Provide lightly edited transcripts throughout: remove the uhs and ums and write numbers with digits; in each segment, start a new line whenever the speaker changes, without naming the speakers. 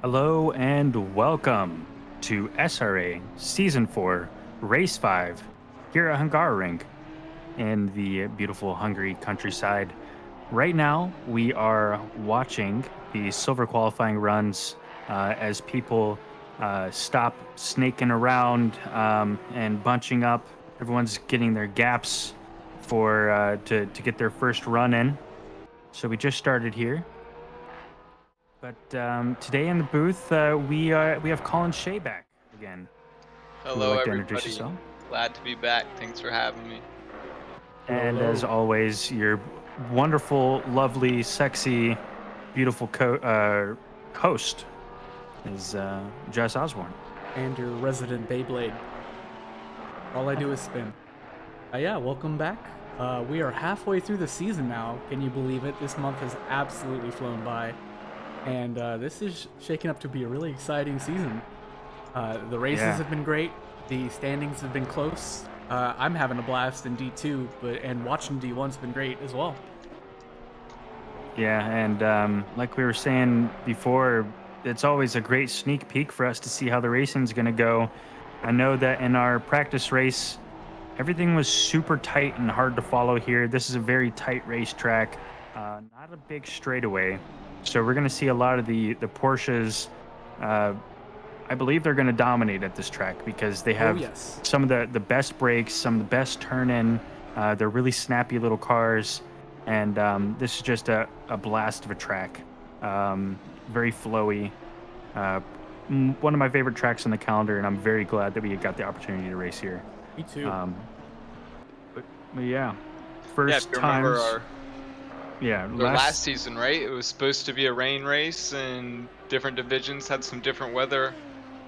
Hello and welcome to SRA Season 4, Race 5, here at Hungaroring in the beautiful Hungary countryside. Right now, we are watching the silver qualifying runs as people stop snaking around and bunching up. Everyone's getting their gaps for to get their first run in. So we just started here. But today in the booth, we have Colin Shea back again. Who would
Hello,
like to introduce
everybody.
yourself?
Glad to be back. Thanks for having me.
Hello,
And as
hello.
always, your wonderful, lovely, sexy, beautiful host is Jess Osborne.
And your resident Beyblade. All I do is spin. Yeah, welcome back. We are halfway through the season now. Can you believe it? This month has absolutely flown by. And this is shaking up to be a really exciting season. The races
Yeah,
have been great. The standings have been close. I'm having a blast in D2, and watching D1's been great as well.
yeah, and like we were saying before, it's always a great sneak peek for us to see how the racing's going to go. I know that in our practice race, everything was super tight and hard to follow here. This is a very tight racetrack, not a big straightaway. So we're going to see a lot of the Porsches. Uh, I believe they're going to dominate at this track because they
Oh,
have
yes.
some of the best brakes, some of the best turn in. They're really snappy little cars, and this is just a blast of a track. Very flowy. Uh, One of my favorite tracks on the calendar, and I'm very glad that we got the opportunity to race here.
Me too.
Um, but yeah,
Yeah, if
first
you remember
times. Yeah,
our last
last.
season, right? It was supposed to be a rain race, and different divisions had some different weather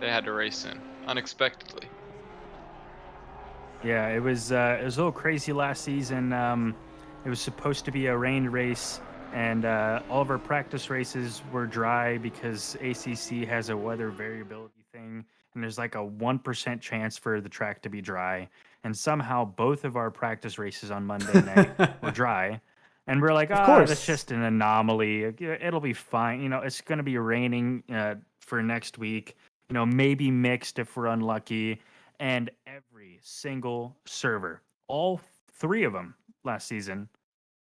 they had to race in unexpectedly.
Yeah, it was a little crazy last season. It was supposed to be a rain race, and all of our practice races were dry because ACC has a weather variability thing, and there's like a 1% chance for the track to be dry. And somehow both of our practice races on Monday night were dry. And we're like,
Of
that's
course.
just an anomaly. It'll be fine. It's going to be raining for next week. Maybe mixed if we're unlucky. And every single server, all three of them last season,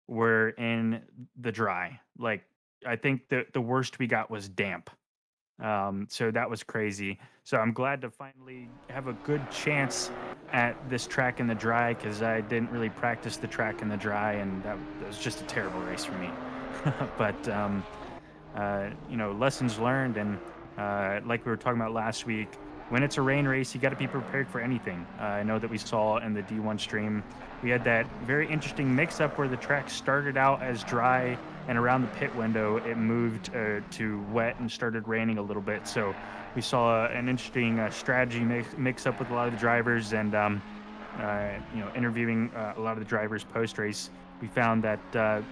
were in the dry. Like, I think the worst we got was damp. So that was crazy. So I'm glad to finally have a good chance at this track in the dry because I didn't really practice the track in the dry, and that was just a terrible race for me. But lessons learned, and like we were talking about last week, when it's a rain race, you got to be prepared for anything. I know that we saw in the D1 stream, we had that very interesting mix-up where the track started out as dry, and around the pit window, it moved to wet and started raining a little bit. So we saw an interesting strategy mix-up with a lot of the drivers, and interviewing a lot of the drivers post-race, we found that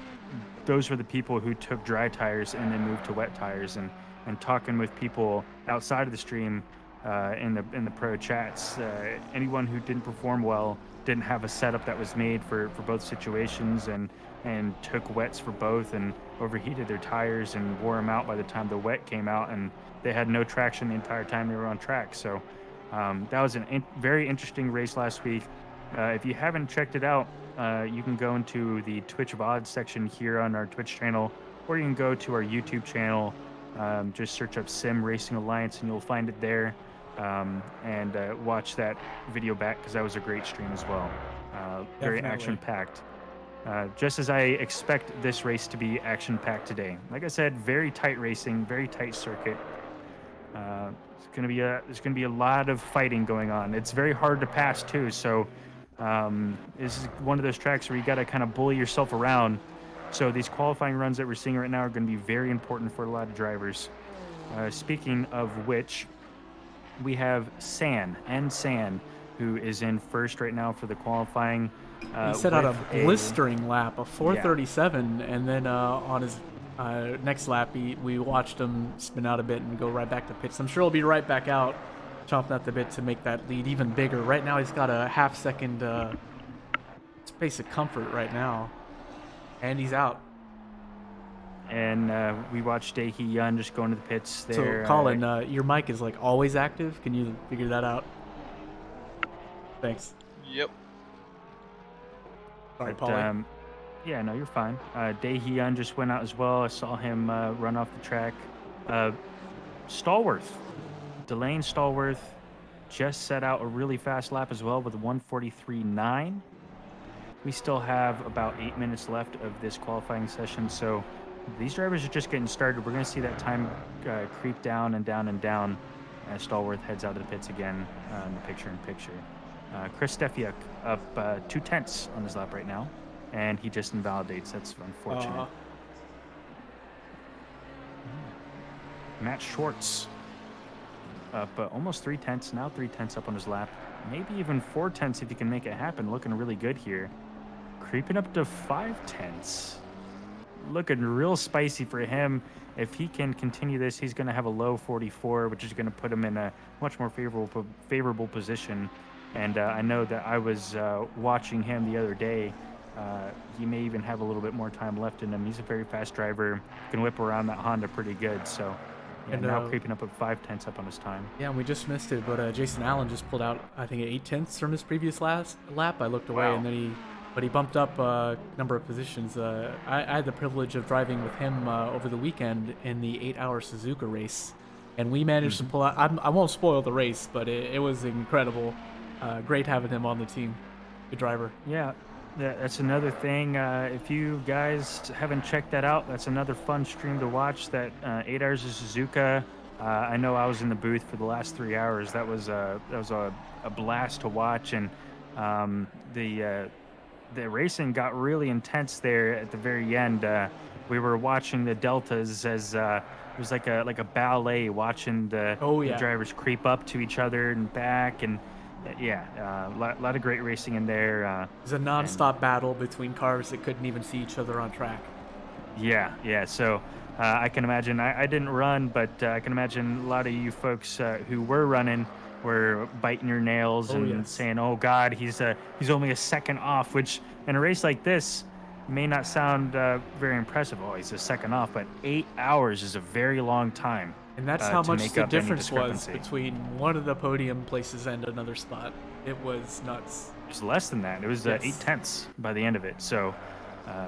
those were the people who took dry tires and then moved to wet tires, and talking with people outside of the stream in the pro chats, anyone who didn't perform well didn't have a setup that was made for both situations, and took wets for both and overheated their tires and wore them out by the time the wet came out, and they had no traction the entire time they were on track. So that was a very interesting race last week. If you haven't checked it out, you can go into the Twitch VOD section here on our Twitch channel, or you can go to our YouTube channel. Just search up Sim Racing Alliance and you'll find it there. And watch that video back because that was a great stream as well. Very action
Definitely.
packed. Just as I expect this race to be action packed today. Like I said, very tight racing, very tight circuit. There's gonna be a lot of fighting going on. It's very hard to pass too. So this is one of those tracks where you got to kind of bully yourself around. So these qualifying runs that we're seeing right now are going to be very important for a lot of drivers. Speaking of which, we have San, who is in first right now for the qualifying.
He set out a
With a
blistering lap of
Yeah,
437, and then on his next lap, we watched him spin out a bit and go right back to pits. I'm sure he'll be right back out, chomping at the bit to make that lead even bigger. Right now, he's got a half-second space of comfort right now, and he's out.
and we watched Daehee Yun just going to the pits there.
So, Colin, your mic is like always active. Can you figure that out? Thanks.
Yep.
Sorry,
but,
Paulie.
yeah, no, you're fine. Daehee Yun just went out as well. I saw him run off the track. Stallworth, Delane Stallworth, just set out a really fast lap as well with a 1:43.9. We still have about 8 minutes left of this qualifying session, so these drivers are just getting started. We're going to see that time creep down and down and down as Stallworth heads out of the pits again in the picture-in-picture. Chris Stefiuk up 2/10 on his lap right now, and he just invalidates. That's unfortunate. Matt Schwartz up almost 3/10, now 3/10 up on his lap. Maybe even 4/10 if he can make it happen. Looking really good here. Creeping up to 5/10. Looking real spicy for him. If he can continue this, he's going to have a low 44, which is going to put him in a much more favorable position. And I know that I was watching him the other day. He may even have a little bit more time left in him. He's a very fast driver. Can whip around that Honda pretty good. So yeah,
And,
now creeping up at 5/10 up on his time.
Yeah, and we just missed it, but Jason Allen just pulled out, I think, 8/10 from his previous last lap. I looked away,
Wow.
and then he bumped up a number of positions. I had the privilege of driving with him over the weekend in the 8-hour Suzuka race, and we managed to pull out. I won't spoil the race, but it was incredible. Great having him on the team. Good driver.
Yeah, that's another thing. If you guys haven't checked that out, that's another fun stream to watch. That 8 hours of Suzuka. I know I was in the booth for the last 3 hours. That was a blast to watch, and the racing got really intense there at the very end. We were watching the deltas as it was like a ballet, watching the drivers creep up to each other and back, and a lot of great racing in there.
It was a non-stop battle between cars that couldn't even see each other on track.
Yeah. So I can imagine. I didn't run, but I can imagine a lot of you folks who were running were biting your nails and saying, "Oh God, he's only a second off," which in a race like this may not sound very impressive. Oh, he's a second off, but 8 hours is a very long time.
And that's how much the difference was between one of the podium places and another spot. It was nuts.
It was less than that. It was 8/10 by the end of it. So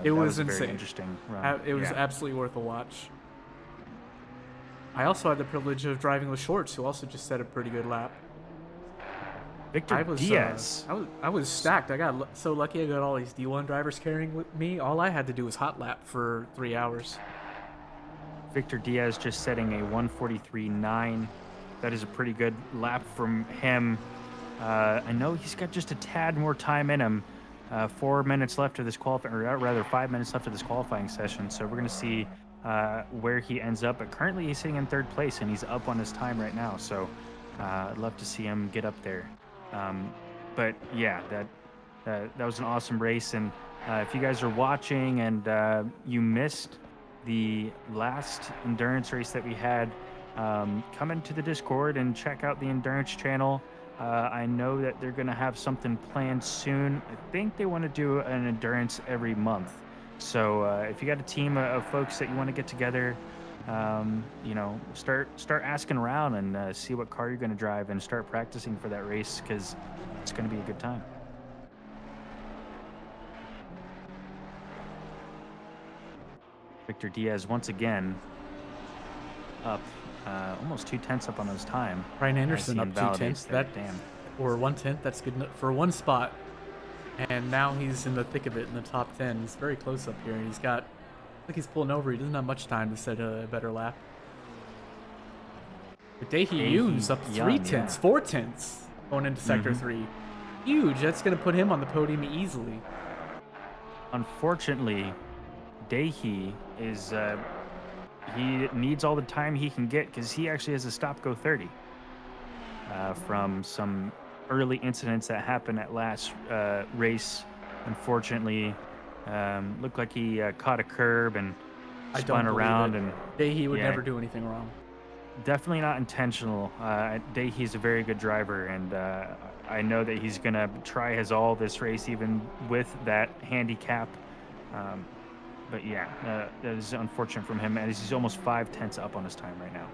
it was
a
insane.
Very interesting run.
It was absolutely worth a watch. I also had the privilege of driving with Shorts, who also just set a pretty good lap.
Victor Diaz.
I was stacked. I got so lucky. I got all these D1 drivers carrying with me. All I had to do was hot lap for 3 hours.
Victor Diaz just setting a 1:43.9. That is a pretty good lap from him. I know he's got just a tad more time in him. 4 minutes left of this qualifying, or rather 5 minutes left of this qualifying session. So we're going to see where he ends up. But currently he's sitting in third place, and he's up on his time right now. So I'd love to see him get up there. But yeah, that was an awesome race. And if you guys are watching and you missed the last endurance race that we had, come into the Discord and check out the endurance channel. I know that they're going to have something planned soon. I think they want to do an endurance every month. So if you got a team of folks that you want to get together, start asking around and see what car you're going to drive and start practicing for that race, because it's going to be a good time. Victor Diaz once again up almost 2/10 up on his time.
Ryan Anderson up 2/10.
Damn.
Or 1/10. That's good for one spot. And now he's in the thick of it in the top 10. He's very close up here. And he's got, I think he's pulling over. He doesn't have much time to set a better lap. But Daehee Yun's up 3/10, 4/10 going into Sector 3. Huge. That's going to put him on the podium easily.
Unfortunately, Daehee is he needs all the time he can get, because he actually has a stop-go 30 from some early incidents that happened at last race. Unfortunately, looked like he caught a curb and spun around. And
Daehee would never do anything wrong.
Definitely not intentional. Daehee's a very good driver, and I know that he's gonna try his all this race, even with that handicap. But yeah, that is unfortunate from him, as he's almost 5/10 up on his time right now.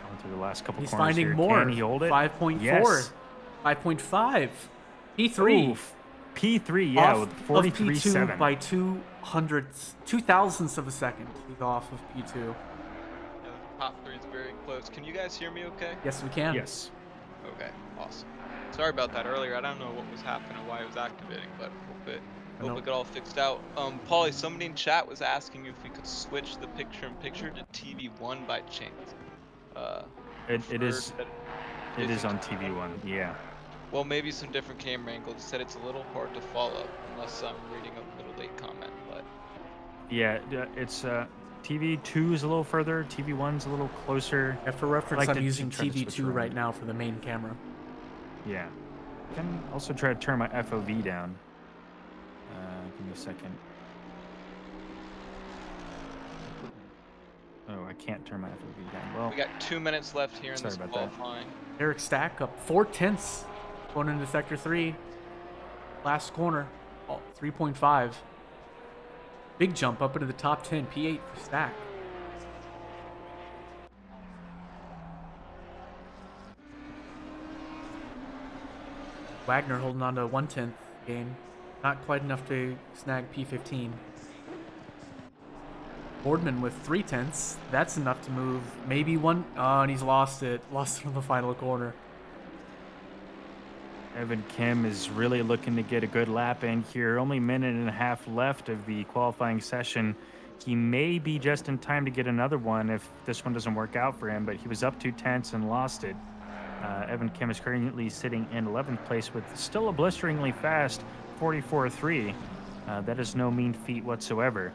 Going through the last couple
He's
corners
finding
here.
more.
Can he hold it?
5.4.
Yes.
5.5. P3.
Oof. P3, yeah, with
Of P2
43.7.
by 2,000ths of a second. He's off of P2.
Yeah, the top three is very close. Can you guys hear me okay?
Yes, we can.
Yes.
Okay, awesome. Sorry about that earlier. I don't know what was happening, why it was activating, but hope it got all fixed out. Paulie, somebody in chat was asking if we could switch the picture-in-picture to TV1 by chance.
It is
Facing
on TV1, yeah.
Well, maybe some different camera angles. He said it's a little hard to follow unless I'm reading a little late comment, but
Yeah, it's TV2 is a little further, TV1's a little closer.
Yeah, for reference,
like
I'm
to
using
try to switch
TV2 right
around.
now for the main camera.
Yeah. I can also try to turn my FOV down. Give me a second. Oh, I can't turn my FOV down. Well,
we got 2 minutes left here in
sorry
this
about that.
qualifying.
Eric Stack up 4/10 going into sector 3. Last corner, 3.5. Big jump up into the top 10. P8 for Stack. Wagner holding on to 1/10 gain. Not quite enough to snag P15. Boardman with 3/10. That's enough to move maybe one. Oh, and he's lost it. Lost it on the final corner.
Evan Kim is really looking to get a good lap in here. Only a minute and a half left of the qualifying session. He may be just in time to get another one if this one doesn't work out for him, but he was up 2/10 and lost it. Evan Kim is currently sitting in 11th place with still a blisteringly fast 44.3. That is no mean feat whatsoever.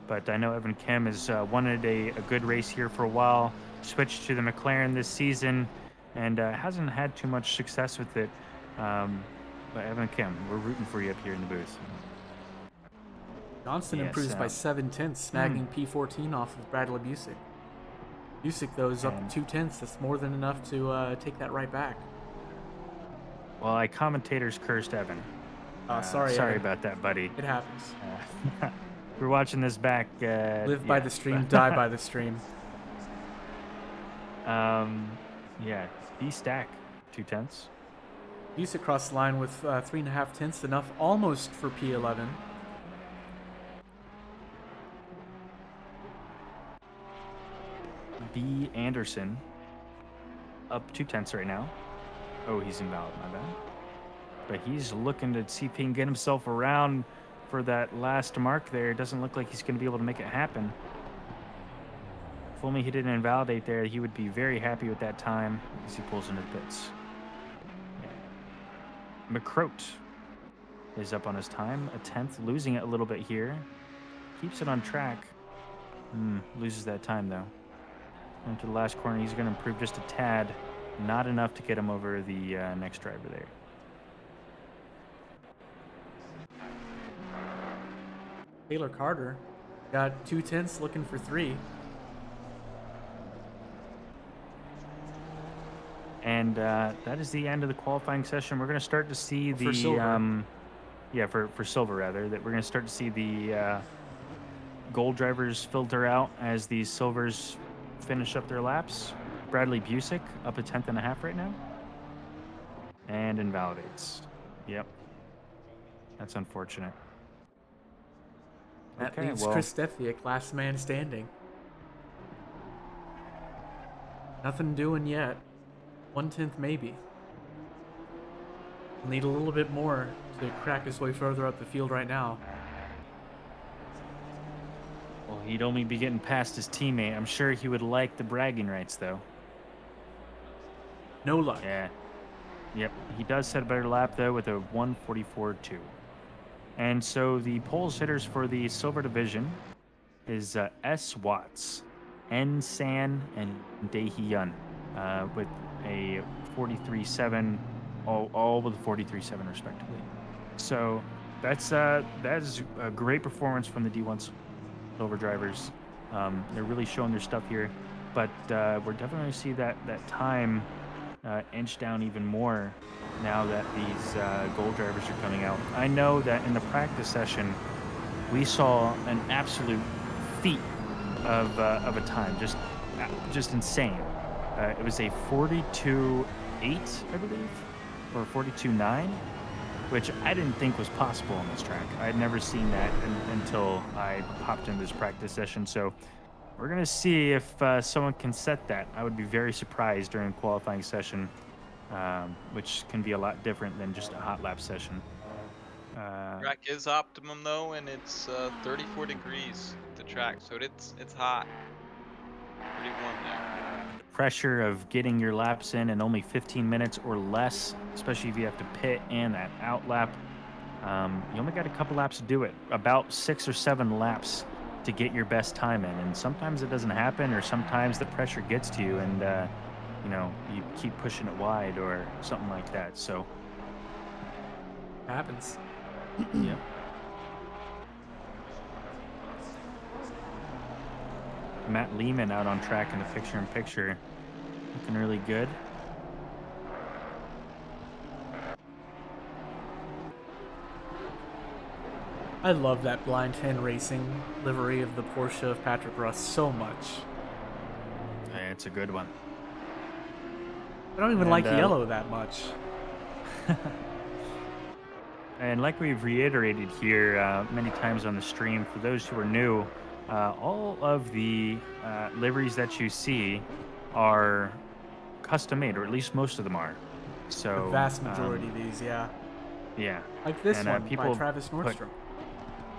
But I know Evan Kim has wanted a good race here for a while, switched to the McLaren this season, and hasn't had too much success with it. But Evan Kim, we're rooting for you up here in the booth.
Johnston
Yes,
improves by 7/10, snagging P14 off of Bradley Busick. Busick, though, is up 2/10. That's more than enough to take that right back.
Well, I commentators cursed Evan.
Sorry
Sorry
Evan.
about that, buddy.
It happens.
We're watching this back.
Live by the stream, die by the stream.
Yeah, B-Stack, 2/10.
Busick crossed the line with 3.5/10, enough almost for P11.
B. Anderson, up 2/10 right now. Oh, he's invalid, my bad. But he's looking to see if he can get himself around for that last mark there. It doesn't look like he's going to be able to make it happen. If only he didn't invalidate there, he would be very happy with that time as he pulls into the pits. Yeah. McCroat is up on his time, a 10th, losing it a little bit here. Keeps it on track. Loses that time, though. Into the last corner, he's going to improve just a tad. Not enough to get him over the next driver there.
Taylor Carter got 2/10, looking for 3.
And that is the end of the qualifying session. We're going to start to see the
For silver.
for silver rather. That we're going to start to see the gold drivers filter out as these silvers finish up their laps. Bradley Busick up a 10th and a half right now, and invalidates. Yep, that's unfortunate.
That
Okay,
leaves
well,
Chris Steffiak, last man standing. Nothing doing yet. 1/10 maybe. We'll need a little bit more to crack his way further up the field right now.
well, he'd only be getting past his teammate. I'm sure he would like the bragging rights, though.
No luck.
Yeah. Yep. He does set a better lap, though, with a 1:44.2. And so the pole sitters for the silver division is S. Watts, N. San, and Dae-hee Yun with a 43.7, all with a 43.7 respectively. So that is a great performance from the D1 silver drivers. They're really showing their stuff here, but we're definitely going to see that time inch down even more now that these gold drivers are coming out. I know that in the practice session, we saw an absolute feat of a time, just insane. It was a 42.8, I believe, or 42.9, which I didn't think was possible on this track. I had never seen that until I hopped into this practice session. So we're gonna see if someone can set that. I would be very surprised during a qualifying session, which can be a lot different than just a hot lap session.
Track is optimum though, and it's 34 degrees the track, so it's hot. Pretty warm there.
Pressure of getting your laps in only 15 minutes or less, especially if you have to pit and that out lap. You only got a couple laps to do it, about 6 or 7 laps to get your best time in. And sometimes it doesn't happen, or sometimes the pressure gets to you and, you keep pushing it wide or something like that. So,
Happens.
yeah. Matt Lehman out on track in the picture-in-picture. Looking really good.
I love that blind 10 racing livery of the Porsche of Patrick Russ so much.
Yeah, it's a good one.
I don't even
And,
like yellow that much.
And like we've reiterated here many times on the stream, for those who are new, all of the liveries that you see are custom made, or at least most of them are. So
The vast majority of these, yeah.
yeah,
Like this
and
one by
people
Travis
put
Nordstrom.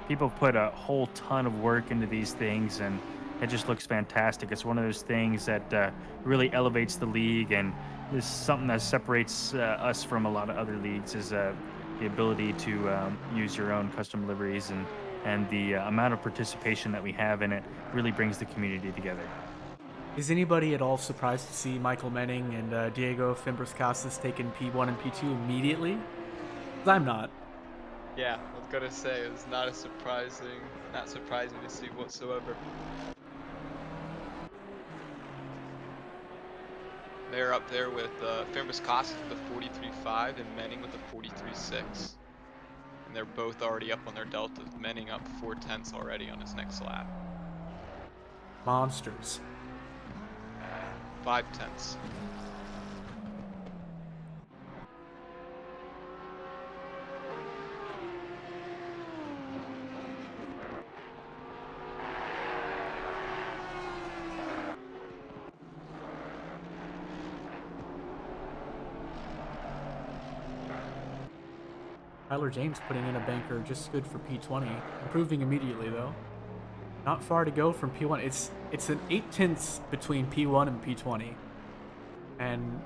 people put a whole ton of work into these things, and it just looks fantastic. It's one of those things that really elevates the league, and is something that separates us from a lot of other leagues, is the ability to use your own custom liveries, and the amount of participation that we have in it really brings the community together.
Is anybody at all surprised to see Michael Menning and Diego Fimbres-Casas taking P1 and P2 immediately? 'Cause I'm not.
Yeah, I was gonna say it was not surprising to see whatsoever. They're up there with Fimbres-Casas with a 43.5 and Menning with a 43.6. And they're both already up on their deltas. Menning up 4/10 already on his next lap.
Monsters.
5/10.
Tyler James putting in a banker just good for P20. Improving immediately though. Not far to go from P1. It's an 8/10 between P1 and P20. And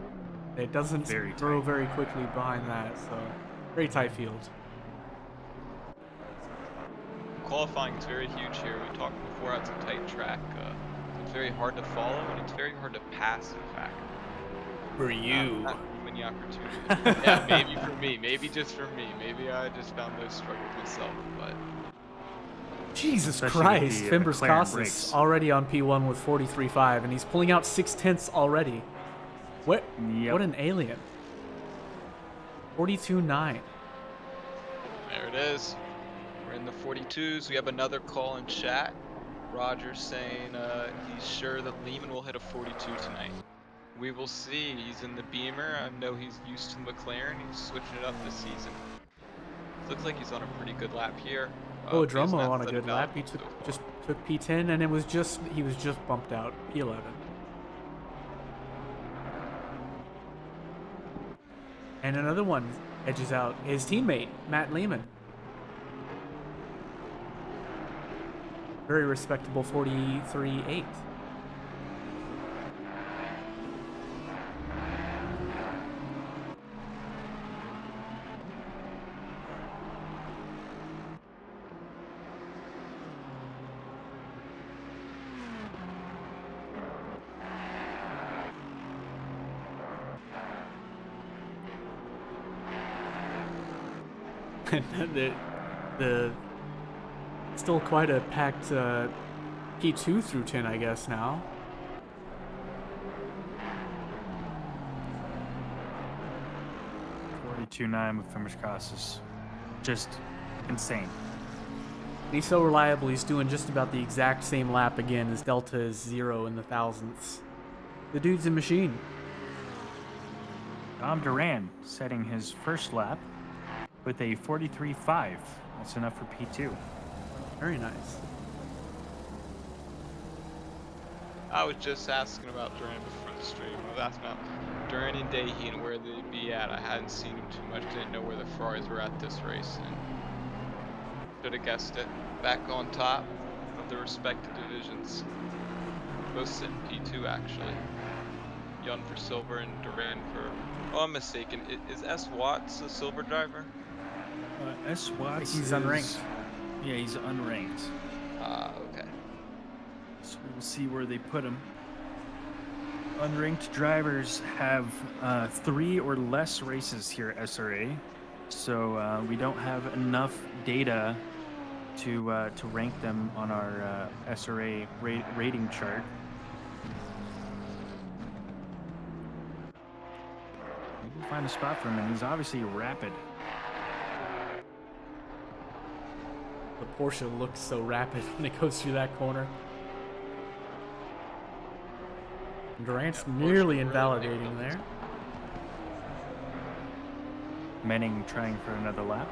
it doesn't
Very
grow
tight.
very quickly behind that, so very tight field.
Qualifying is very huge here. We talked before, it's a tight track. It's very hard to follow and it's very hard to pass, in fact.
For you.
Not too many opportunities. Yeah, maybe for me. Maybe just for me. Maybe I just found those struggles myself, but
Jesus
Especially with
Christ,
the McLaren
Fimbres-Casas
brakes.
already on P1 with 43.5, and he's pulling out 6/10 already. What?
Yep.
What an alien. 42.9.
there it is. We're in the 42s. We have another call in chat. Roger saying he's sure that Lehman will hit a 42 tonight. We will see. He's in the Beamer. I know he's used to McLaren. He's switching it up this season. Looks like he's on a pretty good lap here.
Oh,
He doesn't
Dromo
have
on a
to
good
let it
lap.
out
He
so far.
just took P10, and he was just bumped out P11. And another one edges out his teammate Matt Lehman. Very respectable 43.8. the still quite a packed P2 through 10, I guess now.
40.29 with Fingers Casas. Just insane.
He's so reliable, he's doing just about the exact same lap again. His delta is 0 in the thousandths. The dude's a machine.
Dom Duran setting his first lap with a 43.5. That's enough for P2.
Very nice.
I was just asking about Duran before the stream. I was asking about Duran and Dahey and where they'd be at. I hadn't seen them too much. Didn't know where the Ferraris were at this race. And should have guessed it. Back on top of the respective divisions. Both sitting P2 actually. Young for silver and Duran for... Oh, I'm mistaken. Is S. Watts a silver driver?
S. Watts
He's unranked.
Yeah, he's unranked.
Okay.
So we'll see where they put him. Unranked drivers have 3 or less races here at SRA, so we don't have enough data to rank them on our SRA rating chart. We'll find a spot for him, and he's obviously rapid.
The Porsche looks so rapid when it goes through that corner. And Durant's nearly invalidating there.
Menning trying for another lap.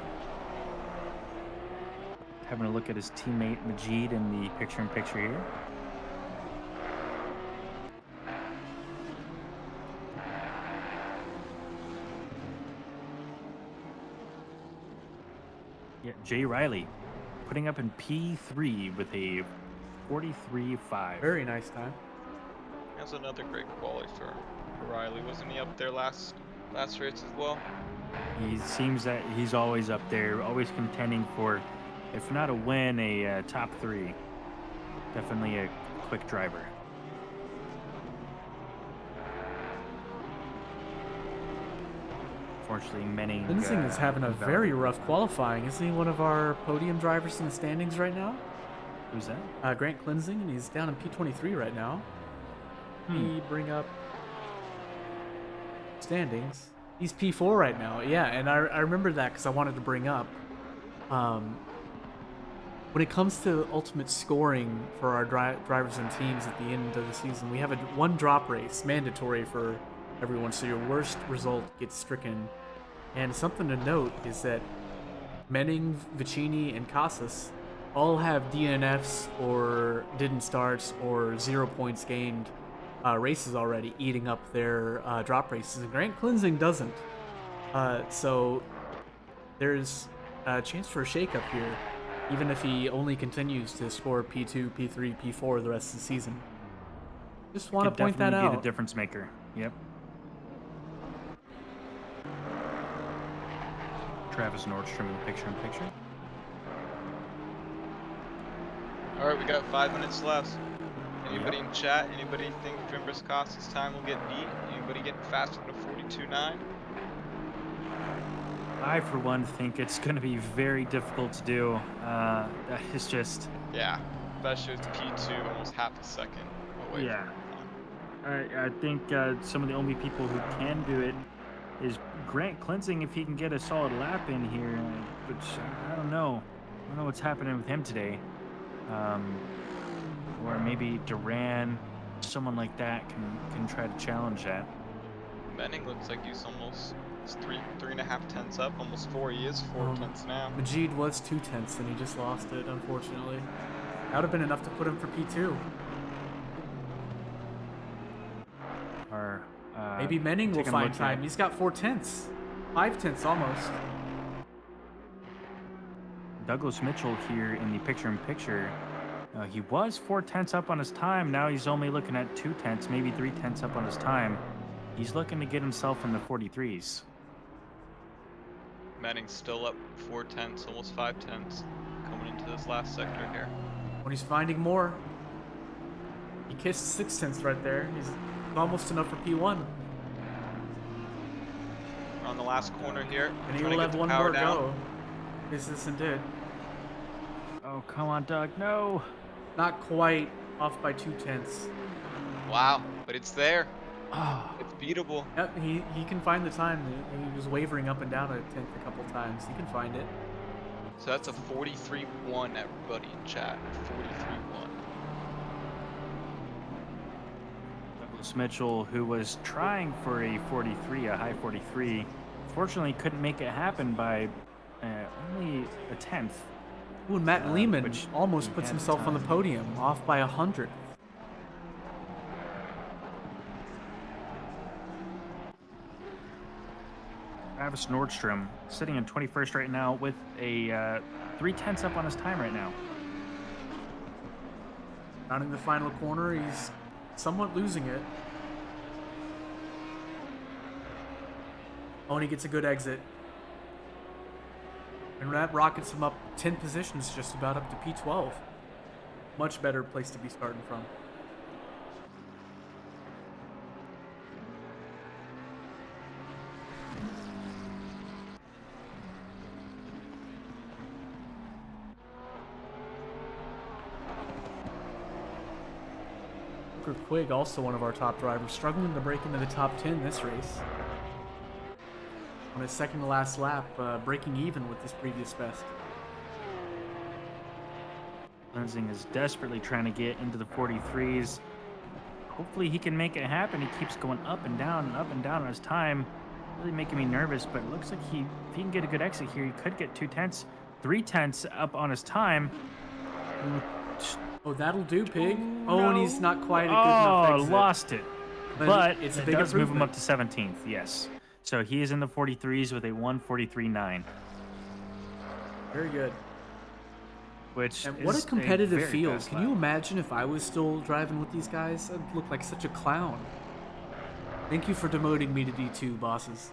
Having a look at his teammate Majid in the picture-in-picture here. Yeah, Jay Riley putting up in P3 with a 43.5.
Very nice time.
That's another great quality for Riley. Wasn't he up there last race as well?
He seems that he's always up there, always contending for, if not a win, a top 3. Definitely a quick driver. Unfortunately, Menning...
Klinzing is having a very rough qualifying. Isn't he one of our podium drivers in the standings right now?
Who's that?
Grant Klinzing, and he's down in P23 right now. He bring up standings. He's P4 right now. Yeah, and I remember that because I wanted to bring up when it comes to ultimate scoring for our drivers and teams at the end of the season, we have one drop race mandatory for everyone, so your worst result gets stricken. And something to note is that Menning, Vicini, and Casas all have DNFs or didn't starts or 0 points gained races already, eating up their drop races, and Grant Klinzing doesn't. So there's a chance for a shakeup here, even if he only continues to score P2, P3, P4 the rest of the season. Just want to point that out.
Be the difference maker. Yep. Travis Nordstrom in the picture-in-picture.
All right, we got 5 minutes left. Anybody in chat? Anybody think Fimbres Casas' time will get beat? Anybody getting faster than a 42.9?
I, for one, think it's going to be very difficult to do. That is just...
Yeah, especially with P2 almost half a second away.
Yeah. I think some of the only people who can do it is Grant Klinzing if he can get a solid lap in here, which I don't know. I don't know what's happening with him today. Or maybe Duran, someone like that can try to challenge that.
Menning looks like he's almost 3.5 tenths up, almost 4. He is 4 tenths now.
Majid was 2 tenths and he just lost it, unfortunately. That would have been enough to put him for P2.
Or
maybe Menning will find time. He's got 4 tenths. 5 tenths almost.
Douglas Mitchell here in the picture-in-picture. He was 4 tenths up on his time. Now he's only looking at 2 tenths, maybe 3 tenths up on his time. He's looking to get himself in the 43s.
Manning's still up 4 tenths, almost 5 tenths, coming into this last sector here.
When he's finding more, he kissed 6 tenths right there. He's almost enough for P1.
We're on the last corner here.
And he will have one more go. This and did.
Oh, come on, Doug. No.
Not quite off by 2 tenths.
Wow, but it's there.
Oh,
It's beatable.
Yep, he can find the time. He was wavering up and down at 10th a couple times. He can find it.
So that's a 43-1, everybody in chat. 43-1.
Douglas Mitchell, who was trying for a 43, a high 43, fortunately couldn't make it happen by only a tenth.
Ooh, and Matt Lehman
which
almost
he
puts
had the
himself on the
time.
podium, off by 100.
Travis Nordstrom sitting in 21st right now with a 3/10 up on his time right now.
Rounding the final corner, he's somewhat losing it. Oh, and he gets a good exit. And that rockets him up 10 positions, just about up to P12. Much better place to be starting from. Booker Quigg, also one of our top drivers, struggling to break into the top 10 this race. On his second to last lap, breaking even with his previous best.
Lensing is desperately trying to get into the 43s. Hopefully he can make it happen. He keeps going up and down on his time. Really making me nervous, but it looks like if he can get a good exit here, he could get 2/10, 3/10 up on his time.
Oh, that'll do, Pig.
Oh,
Oh, and he's not quite a good enough exit.
Lost it.
But
But
it's a
it
big
does move him
improvement.
up to 17th, yes. So he is in the 43s with a 1:43.9,
Very good.
which
And what
is
a competitive
very
field.
fast
Can you
lap.
imagine if I was still driving with these guys? I'd look like such a clown. Thank you for demoting me to D2, bosses.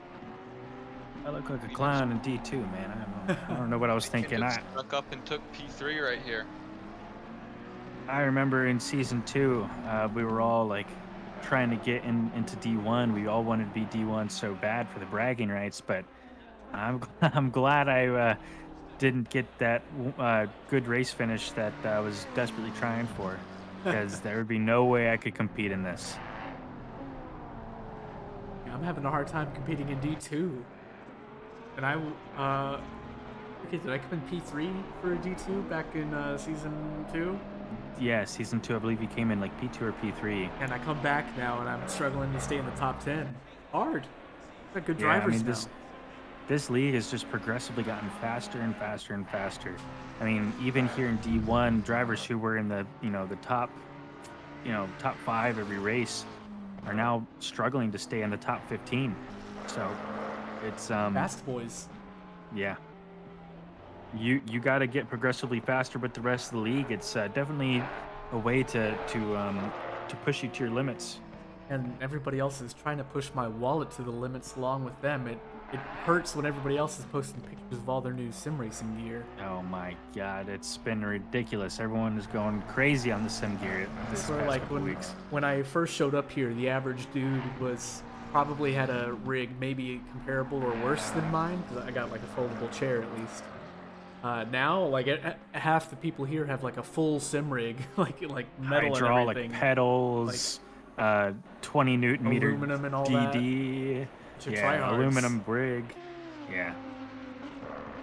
I look like a clown in D2, man. I don't know what I was thinking.
Just snuck up and took P3 right here.
I remember in season 2, we were all like trying to get into D1. We all wanted to be D1 so bad for the bragging rights, but I'm glad I didn't get that good race finish that I was desperately trying for, because there would be no way I could compete in this.
I'm having a hard time competing in D2. And okay, did I come in P3 for a D2 back in season 2?
Yeah, season 2, I believe you came in like P2 or P3.
And I come back now and I'm struggling to stay in the top 10. Hard. Got good
Yeah, I
drivers
mean,
now.
this league has just progressively gotten faster and faster and faster. I mean, even here in D1, drivers who were in the top 5 every race are now struggling to stay in the top 15. So it's
Fast boys.
yeah. You got to get progressively faster with the rest of the league. It's definitely a way to push you to your limits.
And everybody else is trying to push my wallet to the limits along with them. It hurts when everybody else is posting pictures of all their new sim racing gear.
Oh my God, it's been ridiculous. Everyone is going crazy on the sim gear this
So
past
like
couple weeks.
when I first showed up here, the average dude was probably had a rig maybe comparable or worse than mine, because I got like a foldable chair at least. Now, like half the people here have like a full sim rig, like metal
Hydraulic
and everything,
pedals, 20 Newton meter
aluminum and all
DD,
Should
yeah,
try hards.
aluminum rig, yeah,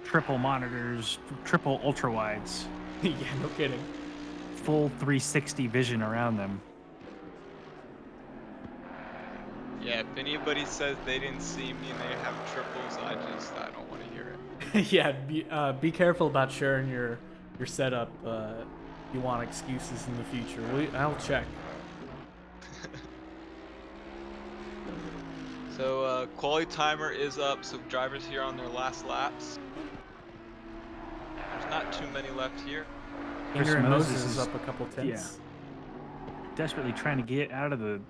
triple monitors, triple ultra wides,
yeah, no kidding.
full 360 vision around them.
Yeah, if anybody says they didn't see me and they have triples, I don't want to hear it.
Yeah, be careful about sharing your setup. If you want excuses in the future, I'll check.
So quality timer is up, so drivers here on their last laps. There's not too many left here.
Inger and
Moses
Moses
is-
is up a couple tenths.
Desperately trying to get out of the